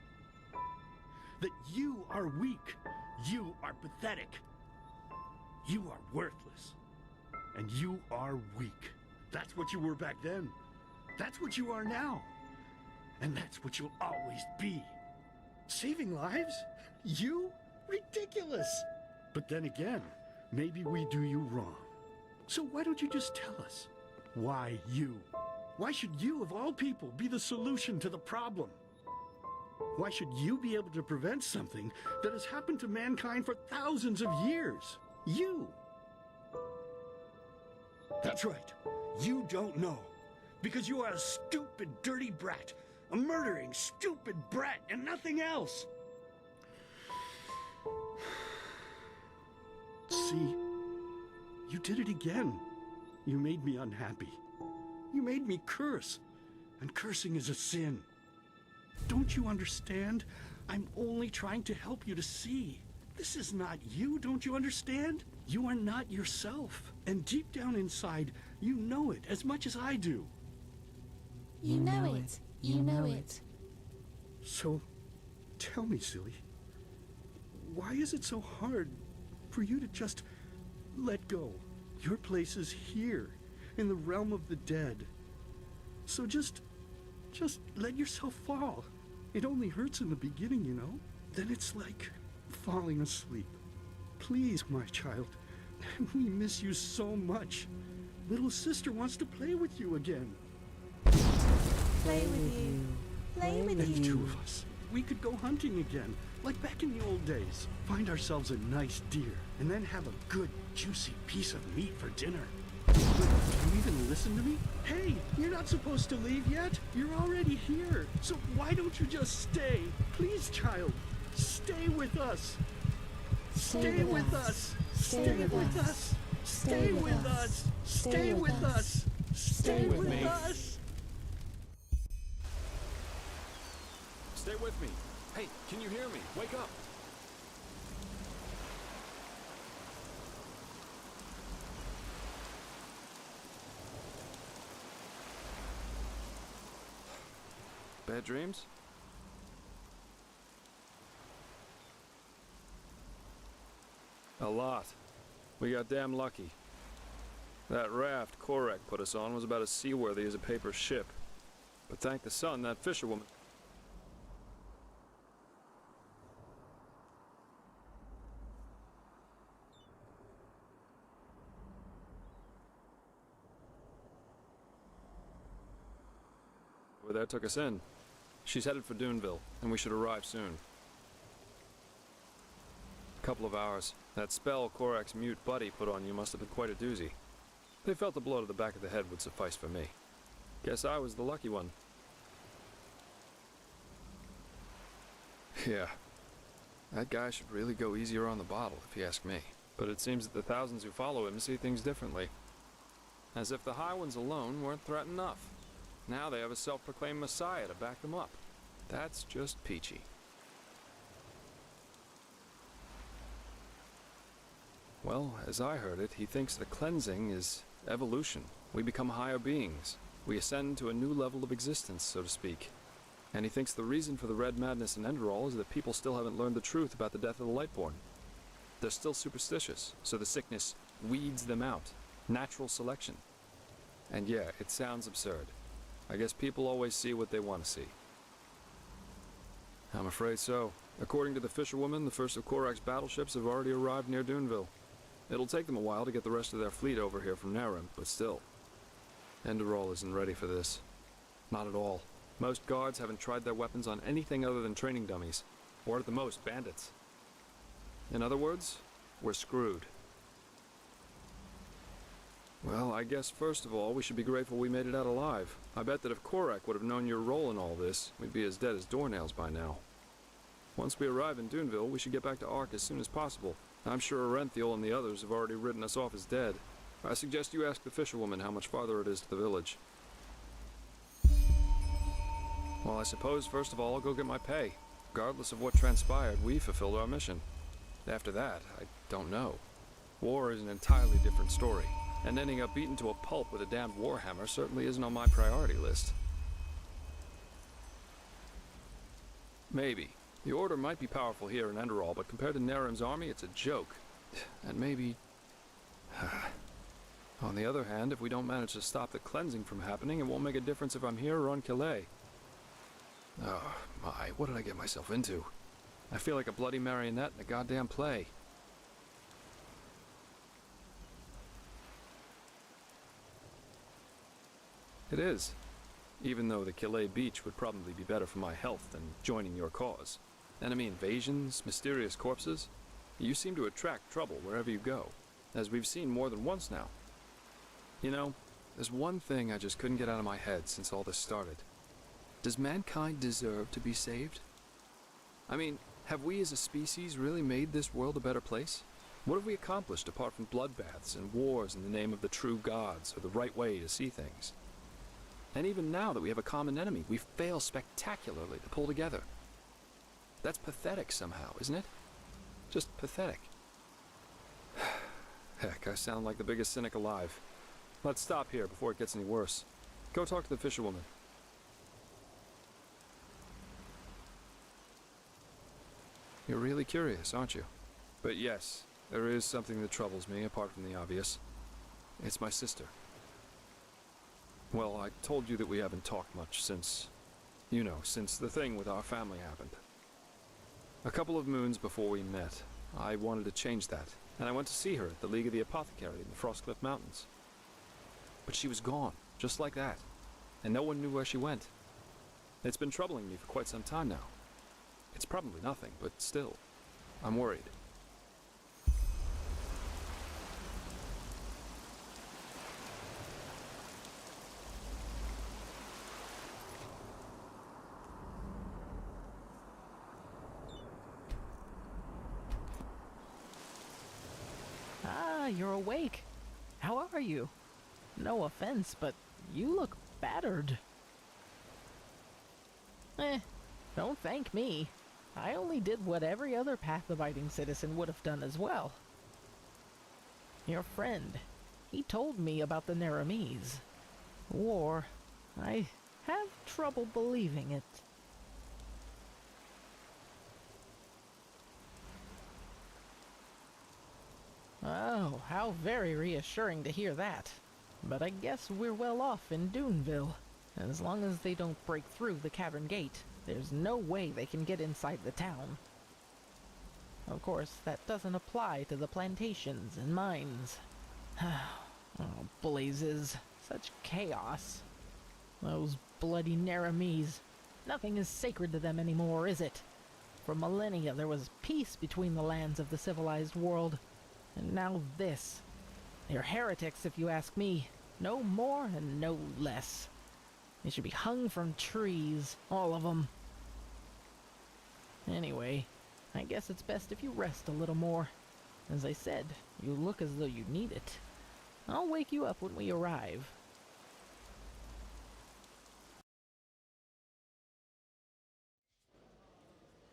That you are weak. You are pathetic. You are worthless. And you are weak. That's what you were back then. That's what you are now. And that's what you'll always be. Saving lives? You? Ridiculous! But then again, maybe we do you wrong. So why don't you just tell us? Why you? Why should you, of all people, be the solution to the problem? Why should you be able to prevent something that has happened to mankind for thousands of years? You! That's right. You don't know. Because you are a stupid, dirty brat. A murdering, stupid brat and nothing else. See, you did it again. You made me unhappy. You made me curse. And cursing is a sin. Don't you understand? I'm only trying to help you to see. This is not you, don't you understand? You are not yourself. And deep down inside, you know it as much as I do. You know it. You know it. So, tell me, silly, why is it so hard for you to just let go? Your place is here, in the realm of the dead. So just let yourself fall. It only hurts in the beginning, you know? Then it's like falling asleep. Please, my child, we miss you so much. Little sister wants to play with you again. Play with you. Play with And the you. two of us, we could go hunting again, like back in the old days. Find ourselves a nice deer, and then have a good, juicy piece of meat for dinner. But can you even listen to me? Hey, you're not supposed to leave yet. You're already here. So why don't you just stay? Please, child, stay with us. Stay with us. Stay with us. Stay with us. Stay with us. Stay with us. Stay with me. Hey, can you hear me? Wake up. Bad dreams? A lot. We got damn lucky. That raft Korek put us on was about as seaworthy as a paper ship. But thank the sun, that fisherwoman... over there took us in. She's headed for Duneville, and we should arrive soon. Couple of hours. That spell Korak's mute buddy put on you must have been quite a doozy. They felt a blow to the back of the head would suffice for me. Guess I was the lucky one. Yeah. That guy should really go easier on the bottle, if you ask me. But it seems that the thousands who follow him see things differently. As if the high ones alone weren't threat enough. Now they have a self-proclaimed messiah to back them up. That's just peachy. Well, as I heard it, he thinks the cleansing is evolution. We become higher beings. We ascend to a new level of existence, so to speak. And he thinks the reason for the red madness in Enderal is that people still haven't learned the truth about the death of the Lightborn. They're still superstitious, so the sickness weeds them out. Natural selection. And yeah, it sounds absurd. I guess people always see what they want to see. I'm afraid so. According to the fisherwoman, the first of Korak's battleships have already arrived near Duneville. It'll take them a while to get the rest of their fleet over here from Narim, but still. Enderal isn't ready for this. Not at all. Most guards haven't tried their weapons on anything other than training dummies. Or at the most, bandits. In other words, we're screwed. Well, I guess first of all, we should be grateful we made it out alive. I bet that if Korak would have known your role in all this, we'd be as dead as doornails by now. Once we arrive in Duneville, we should get back to Ark as soon as possible. I'm sure Arenthiel and the others have already written us off as dead. I suggest you ask the fisherwoman how much farther it is to the village. Well, I suppose first of all I'll go get my pay. Regardless of what transpired, we fulfilled our mission. After that, I don't know. War is an entirely different story, and ending up beaten to a pulp with a damned warhammer certainly isn't on my priority list. Maybe. The Order might be powerful here in Enderal, but compared to Narim's army, it's a joke. And maybe... On the other hand, if we don't manage to stop the cleansing from happening, it won't make a difference if I'm here or on Calais. Oh, my, what did I get myself into? I feel like a bloody marionette in a goddamn play. It is. Even though the Calais beach would probably be better for my health than joining your cause. Enemy invasions, mysterious corpses. You seem to attract trouble wherever you go, as we've seen more than once now. You know, there's one thing I just couldn't get out of my head since all this started. Does mankind deserve to be saved? I mean, have we as a species really made this world a better place? What have we accomplished apart from bloodbaths and wars in the name of the true gods or the right way to see things? And even now that we have a common enemy, we fail spectacularly to pull together. That's pathetic somehow, isn't it? Just pathetic. Heck, I sound like the biggest cynic alive. Let's stop here before it gets any worse. Go talk to the fisherwoman. You're really curious, aren't you? But yes, there is something that troubles me apart from the obvious. It's my sister. Well, I told you that we haven't talked much since, you know, since the thing with our family happened. A couple of moons before we met, I wanted to change that, and I went to see her at the League of the Apothecary in the Frostcliff Mountains. But she was gone, just like that, and no one knew where she went. It's been troubling me for quite some time now. It's probably nothing, but still, I'm worried. Ah, you're awake. How are you? No offense, but you look battered. Don't thank me. I only did what every other path-abiding citizen would have done as well. Your friend, he told me about the Naramese. War. I have trouble believing it. Oh, how very reassuring to hear that. But I guess we're well off in Duneville. As long as they don't break through the cavern gate, there's no way they can get inside the town. Of course, that doesn't apply to the plantations and mines. Oh, blazes. Such chaos. Those bloody Naramese. Nothing is sacred to them anymore, is it? For millennia there was peace between the lands of the civilized world. And now this. They're heretics, if you ask me. No more and no less. They should be hung from trees, all of them. Anyway, I guess it's best if you rest a little more. As I said, you look as though you need it. I'll wake you up when we arrive.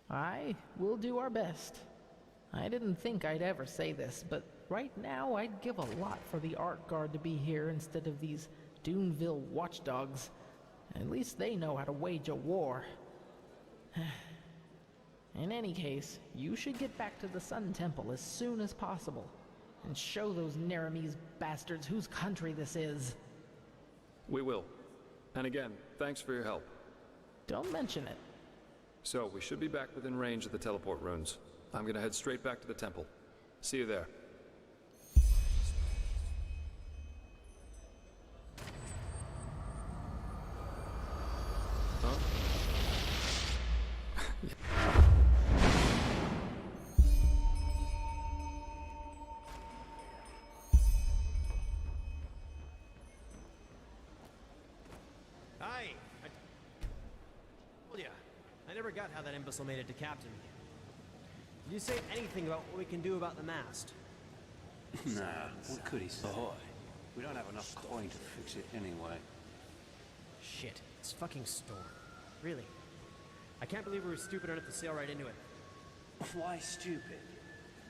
I will do our best. I didn't think I'd ever say this, but right now I'd give a lot for the Art Guard to be here instead of these Duneville watchdogs. At least they know how to wage a war. In any case, you should get back to the Sun Temple as soon as possible, and show those Naramese bastards whose country this is. We will. And again, thanks for your help. Don't mention it. So, we should be back within range of the teleport runes. I'm gonna head straight back to the temple. See you there. Huh? out how that imbecile made it to captain. Did you say anything about what we can do about the mast? Nah, what could he say? Ahoy. We don't have enough coin to fix it anyway. Shit, it's fucking Storm. Really? I can't believe we were stupid enough to sail right into it. Why stupid?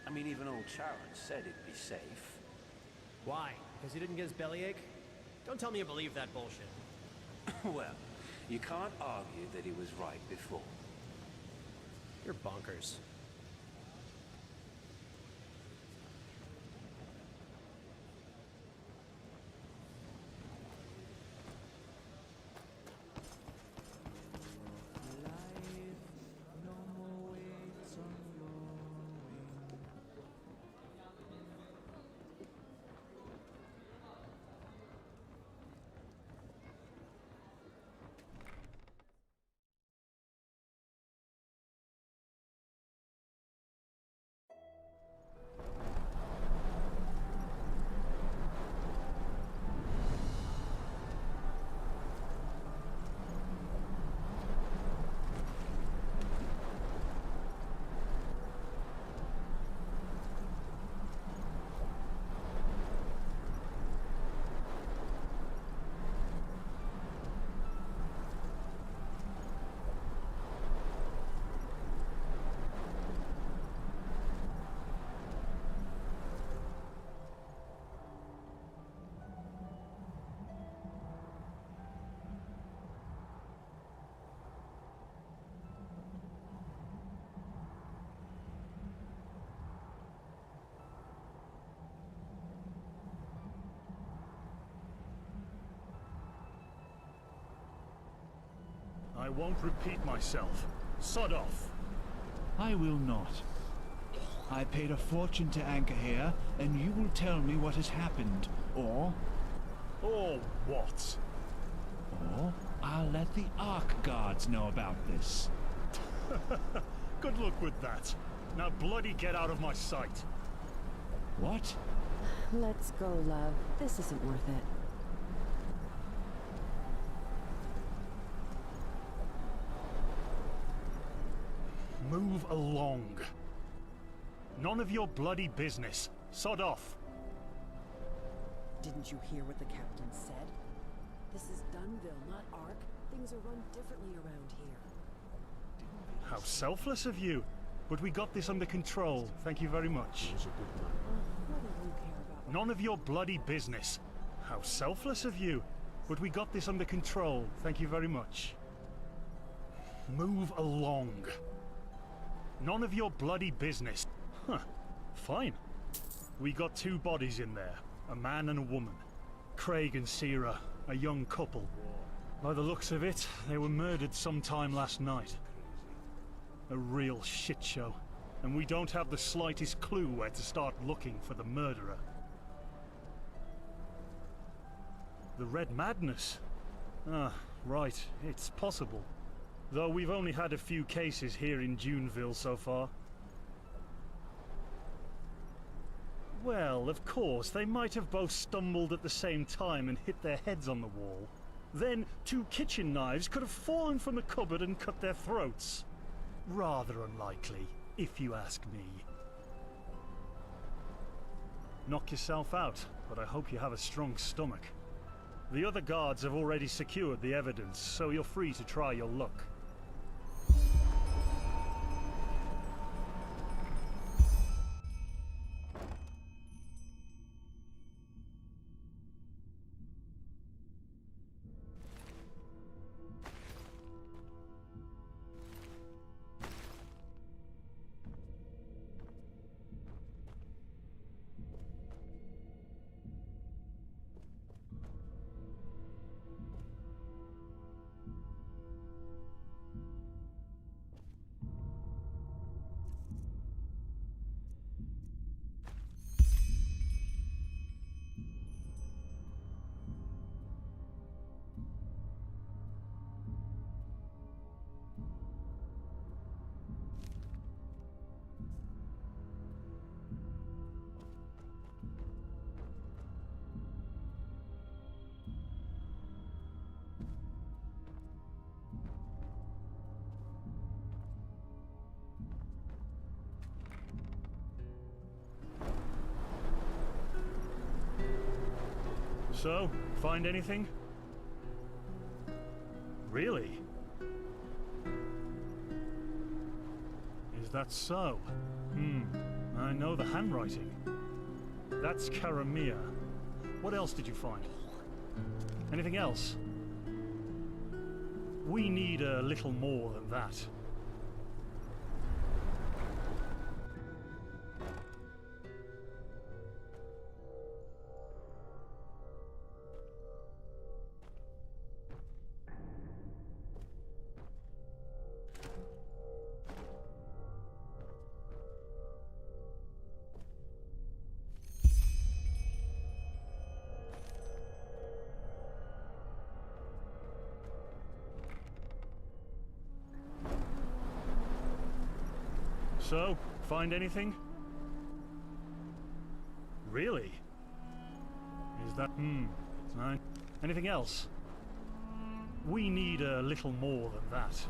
I mean, even old Charon said it'd be safe. Why? Because he didn't get his bellyache? Don't tell me you believe that bullshit. Well, you can't argue that he was right before. You're bonkers. I won't repeat myself. Sod off. I will not. I paid a fortune to anchor here, and you will tell me what has happened, or... Or what? Or I'll let the Ark Guards know about this. Good luck with that. Now bloody get out of my sight. What? Let's go, love. This isn't worth it. Move along. None of your bloody business. Sod off. Didn't you hear what the captain said? This is Dunville, not Ark. Things are run differently around here. How selfless of you. But we got this under control. Thank you very much. What do you care about? None of your bloody business. How selfless of you. But we got this under control. Thank you very much. Move along. None of your bloody business. Huh. Fine. We got two bodies in there. A man and a woman. Craig and Sierra, a young couple. By the looks of it, they were murdered sometime last night. A real shit show. And we don't have the slightest clue where to start looking for the murderer. The Red Madness? Ah, right. It's possible. Though we've only had a few cases here in Duneville so far. Well, of course, they might have both stumbled at the same time and hit their heads on the wall. Then, two kitchen knives could have fallen from the cupboard and cut their throats. Rather unlikely, if you ask me. Knock yourself out, but I hope you have a strong stomach. The other guards have already secured the evidence, so you're free to try your luck. So, find anything? Really? Is that so? I know the handwriting. That's Karamir. What else did you find? Anything else? We need a little more than that. So, find anything? Really? Is that... anything else? We need a little more than that.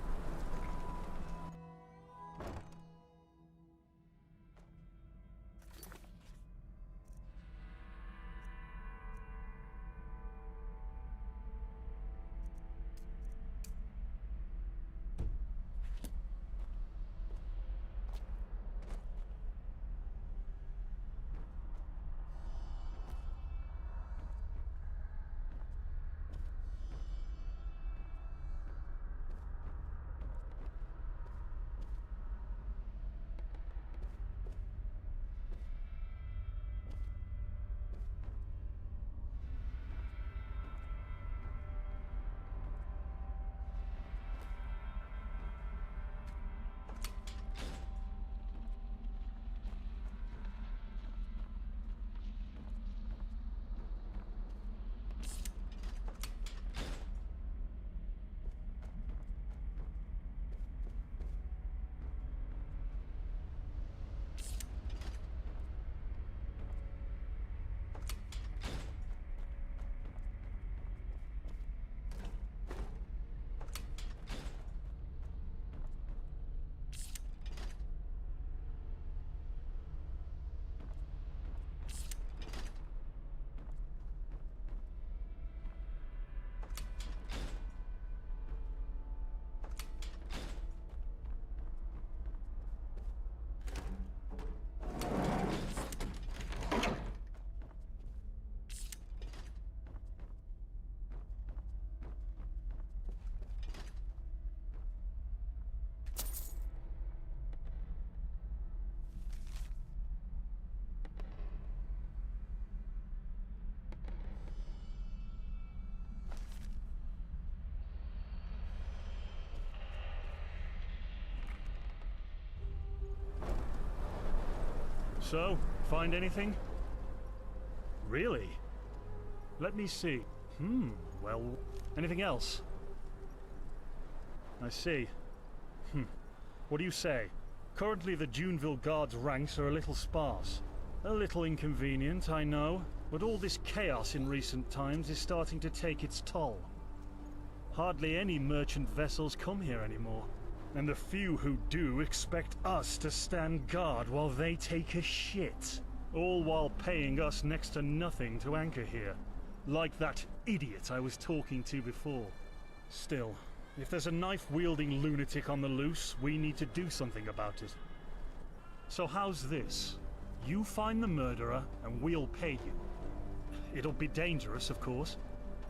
So, find anything? Really? Let me see. Well, anything else? I see. What do you say? Currently the Duneville Guard's ranks are a little sparse. A little inconvenient, I know, but all this chaos in recent times is starting to take its toll. Hardly any merchant vessels come here anymore. And the few who do expect us to stand guard while they take a shit. All while paying us next to nothing to anchor here. Like that idiot I was talking to before. Still, if there's a knife-wielding lunatic on the loose, we need to do something about it. So how's this? You find the murderer, and we'll pay you. It'll be dangerous, of course,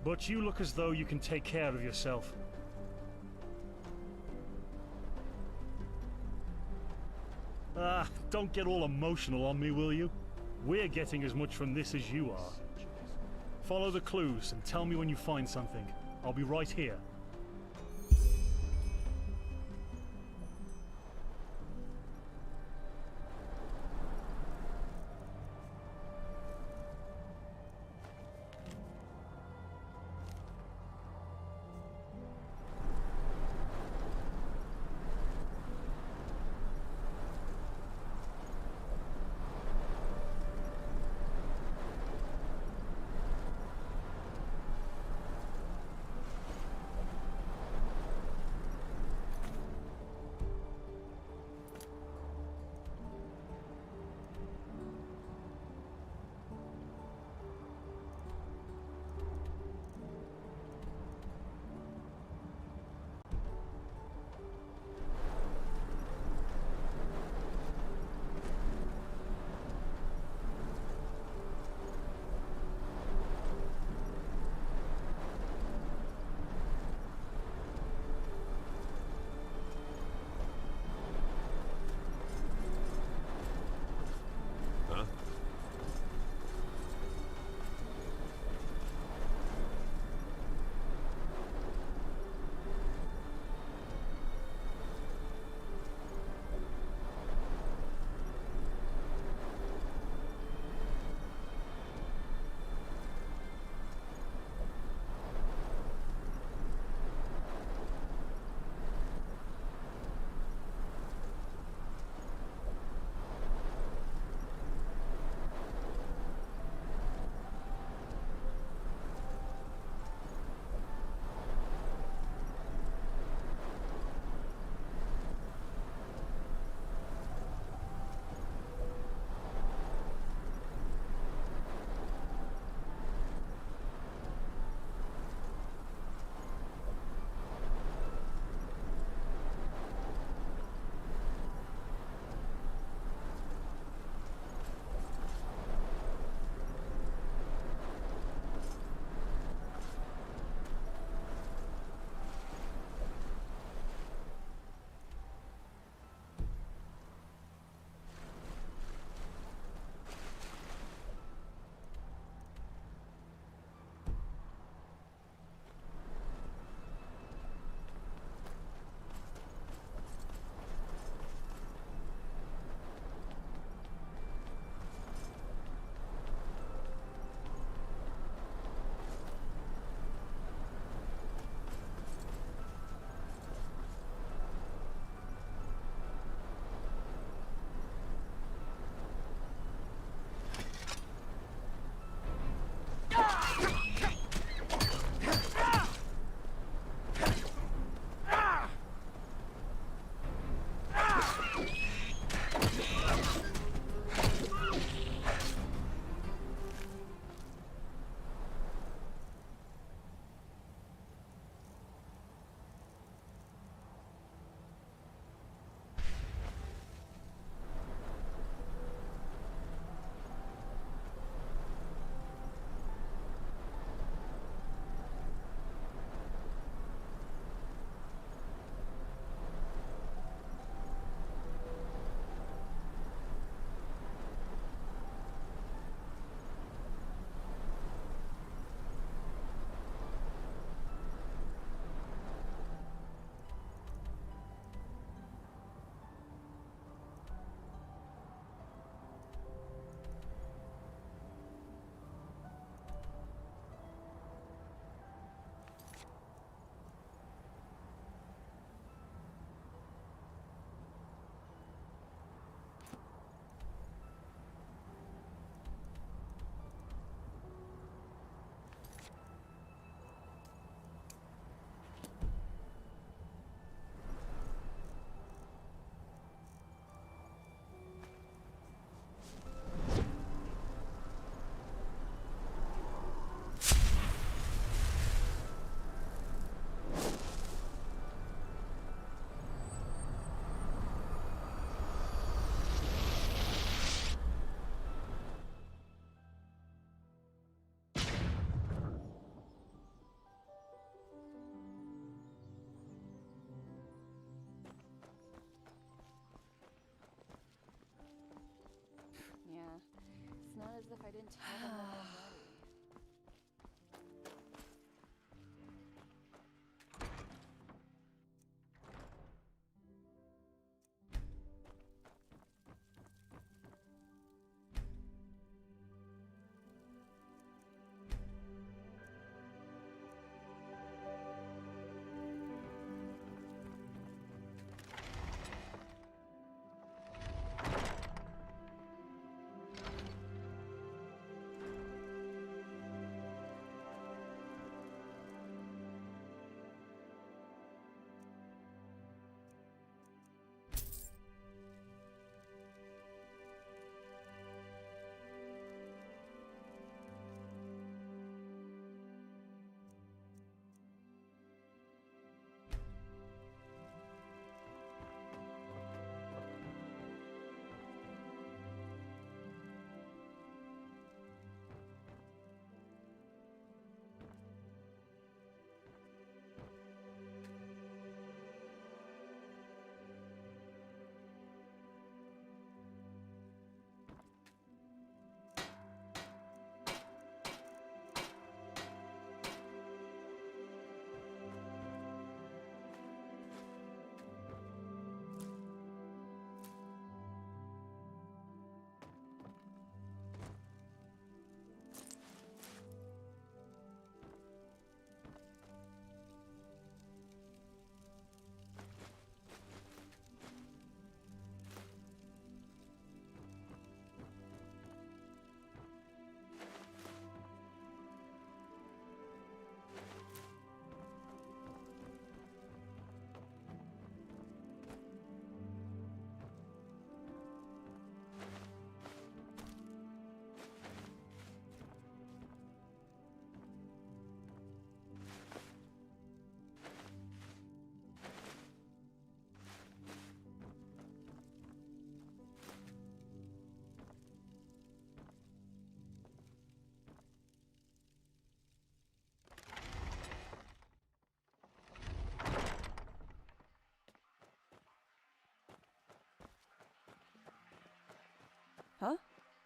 but you look as though you can take care of yourself. Don't get all emotional on me, will you? We're getting as much from this as you are. Follow the clues and tell me when you find something. I'll be right here.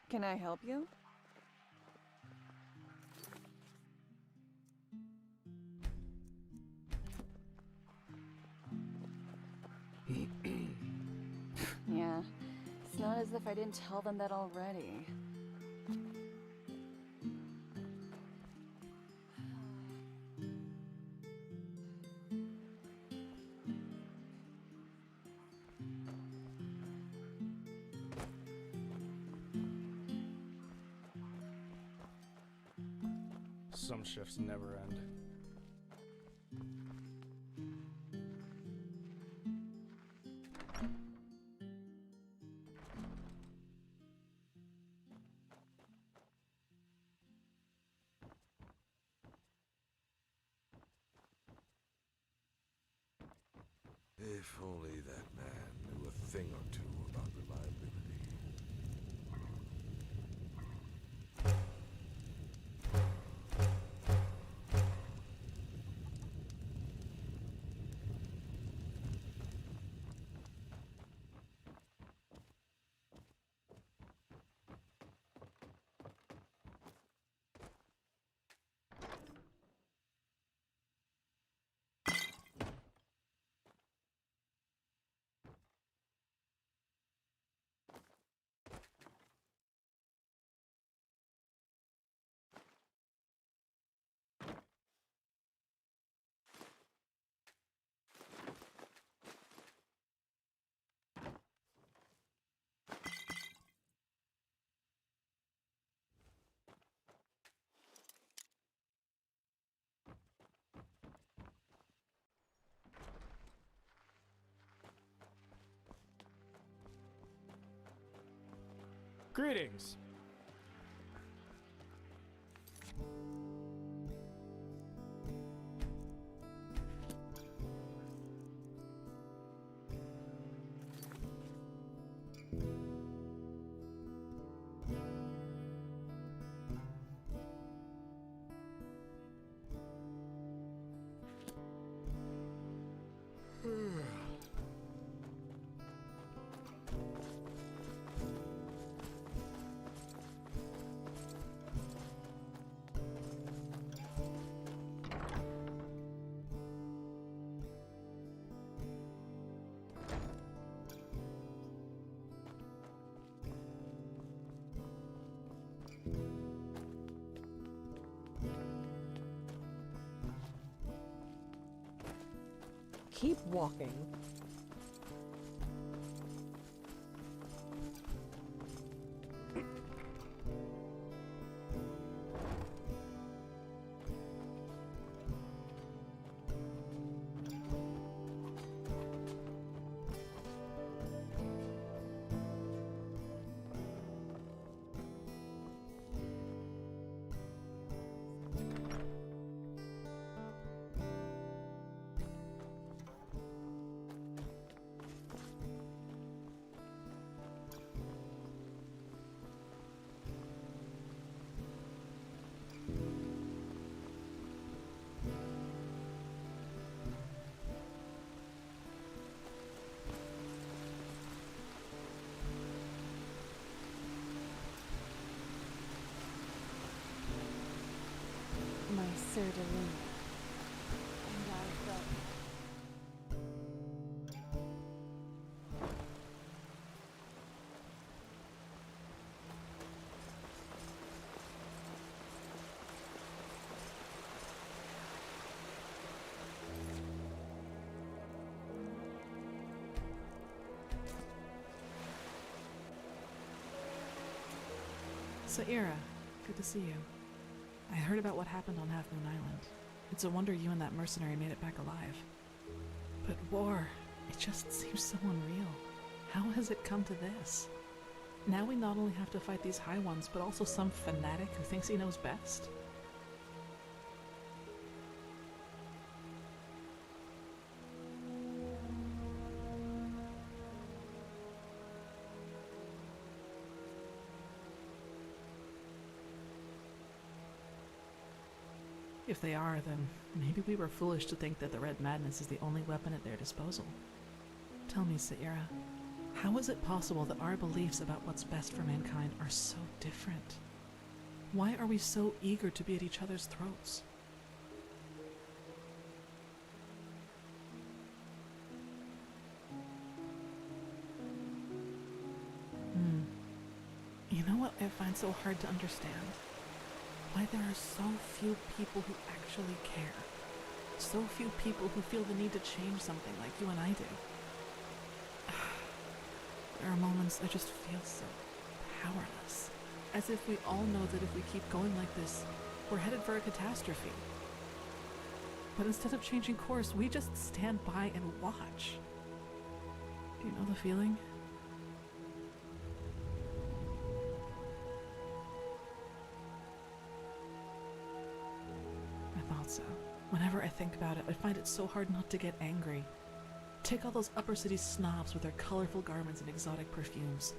Can I help you? Yeah, it's not as if I didn't tell them that already. Some shifts never end. If only that man knew a thing or two about reliability. Greetings! Keep walking. My Sir Delina. And I felt... Saira, good to see you. I heard about what happened on Half Moon Island. It's a wonder you and that mercenary made it back alive. But war, it just seems so unreal. How has it come to this? Now we not only have to fight these High Ones, but also some fanatic who thinks he knows best? If they are, then maybe we were foolish to think that the Red Madness is the only weapon at their disposal. Tell me, Saira, How is it possible that our beliefs about what's best for mankind are so different? Why are we so eager to be at each other's throats? You know what I find so hard to understand? Why there are so few people who actually care. So few people who feel the need to change something like you and I do. There are moments I just feel so powerless. As if we all know that if we keep going like this, we're headed for a catastrophe. But instead of changing course, we just stand by and watch. Do you know the feeling? I thought so. Whenever I think about it, I find it so hard not to get angry. Take all those upper city snobs with their colorful garments and exotic perfumes.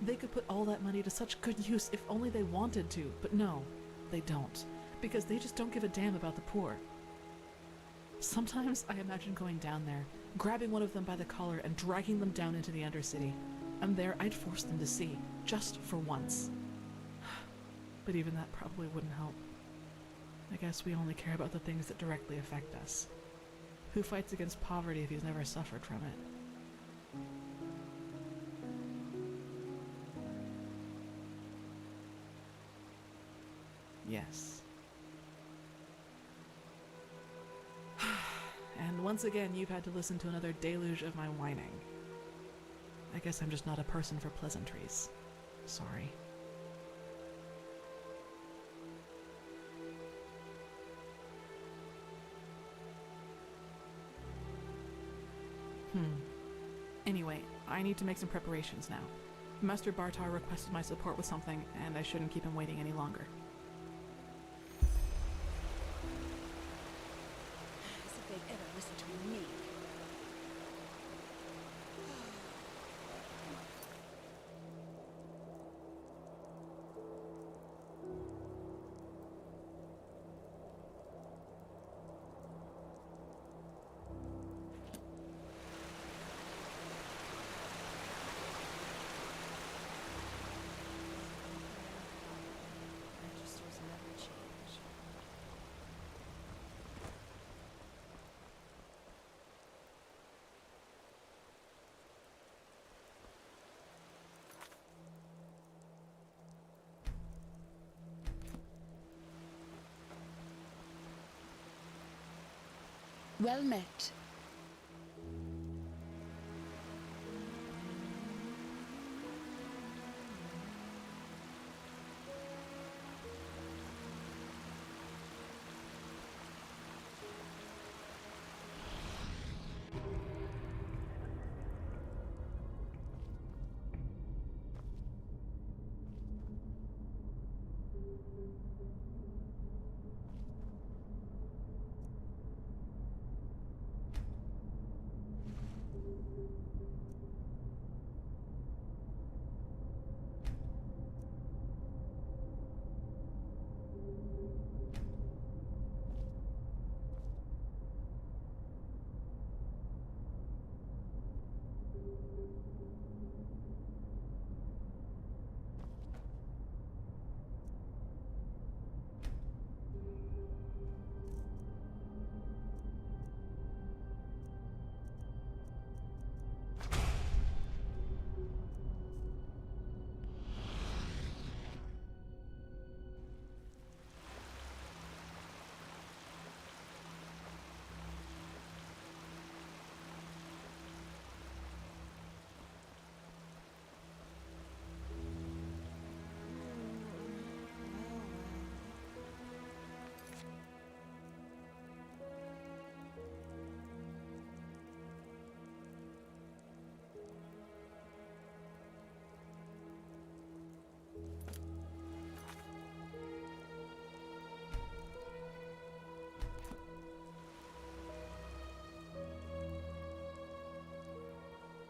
They could put all that money to such good use if only they wanted to, but no, they don't, because they just don't give a damn about the poor. Sometimes I imagine going down there, grabbing one of them by the collar and dragging them down into the Undercity, and there I'd force them to see, just for once. But even that probably wouldn't help. I guess we only care about the things that directly affect us. Who fights against poverty if he's never suffered from it? Yes. And once again, you've had to listen to another deluge of my whining. I guess I'm just not a person for pleasantries. Sorry. Anyway, I need to make some preparations now. Master Bartar requested my support with something, and I shouldn't keep him waiting any longer. As if they'd ever listen to me. Registers never change. Well met.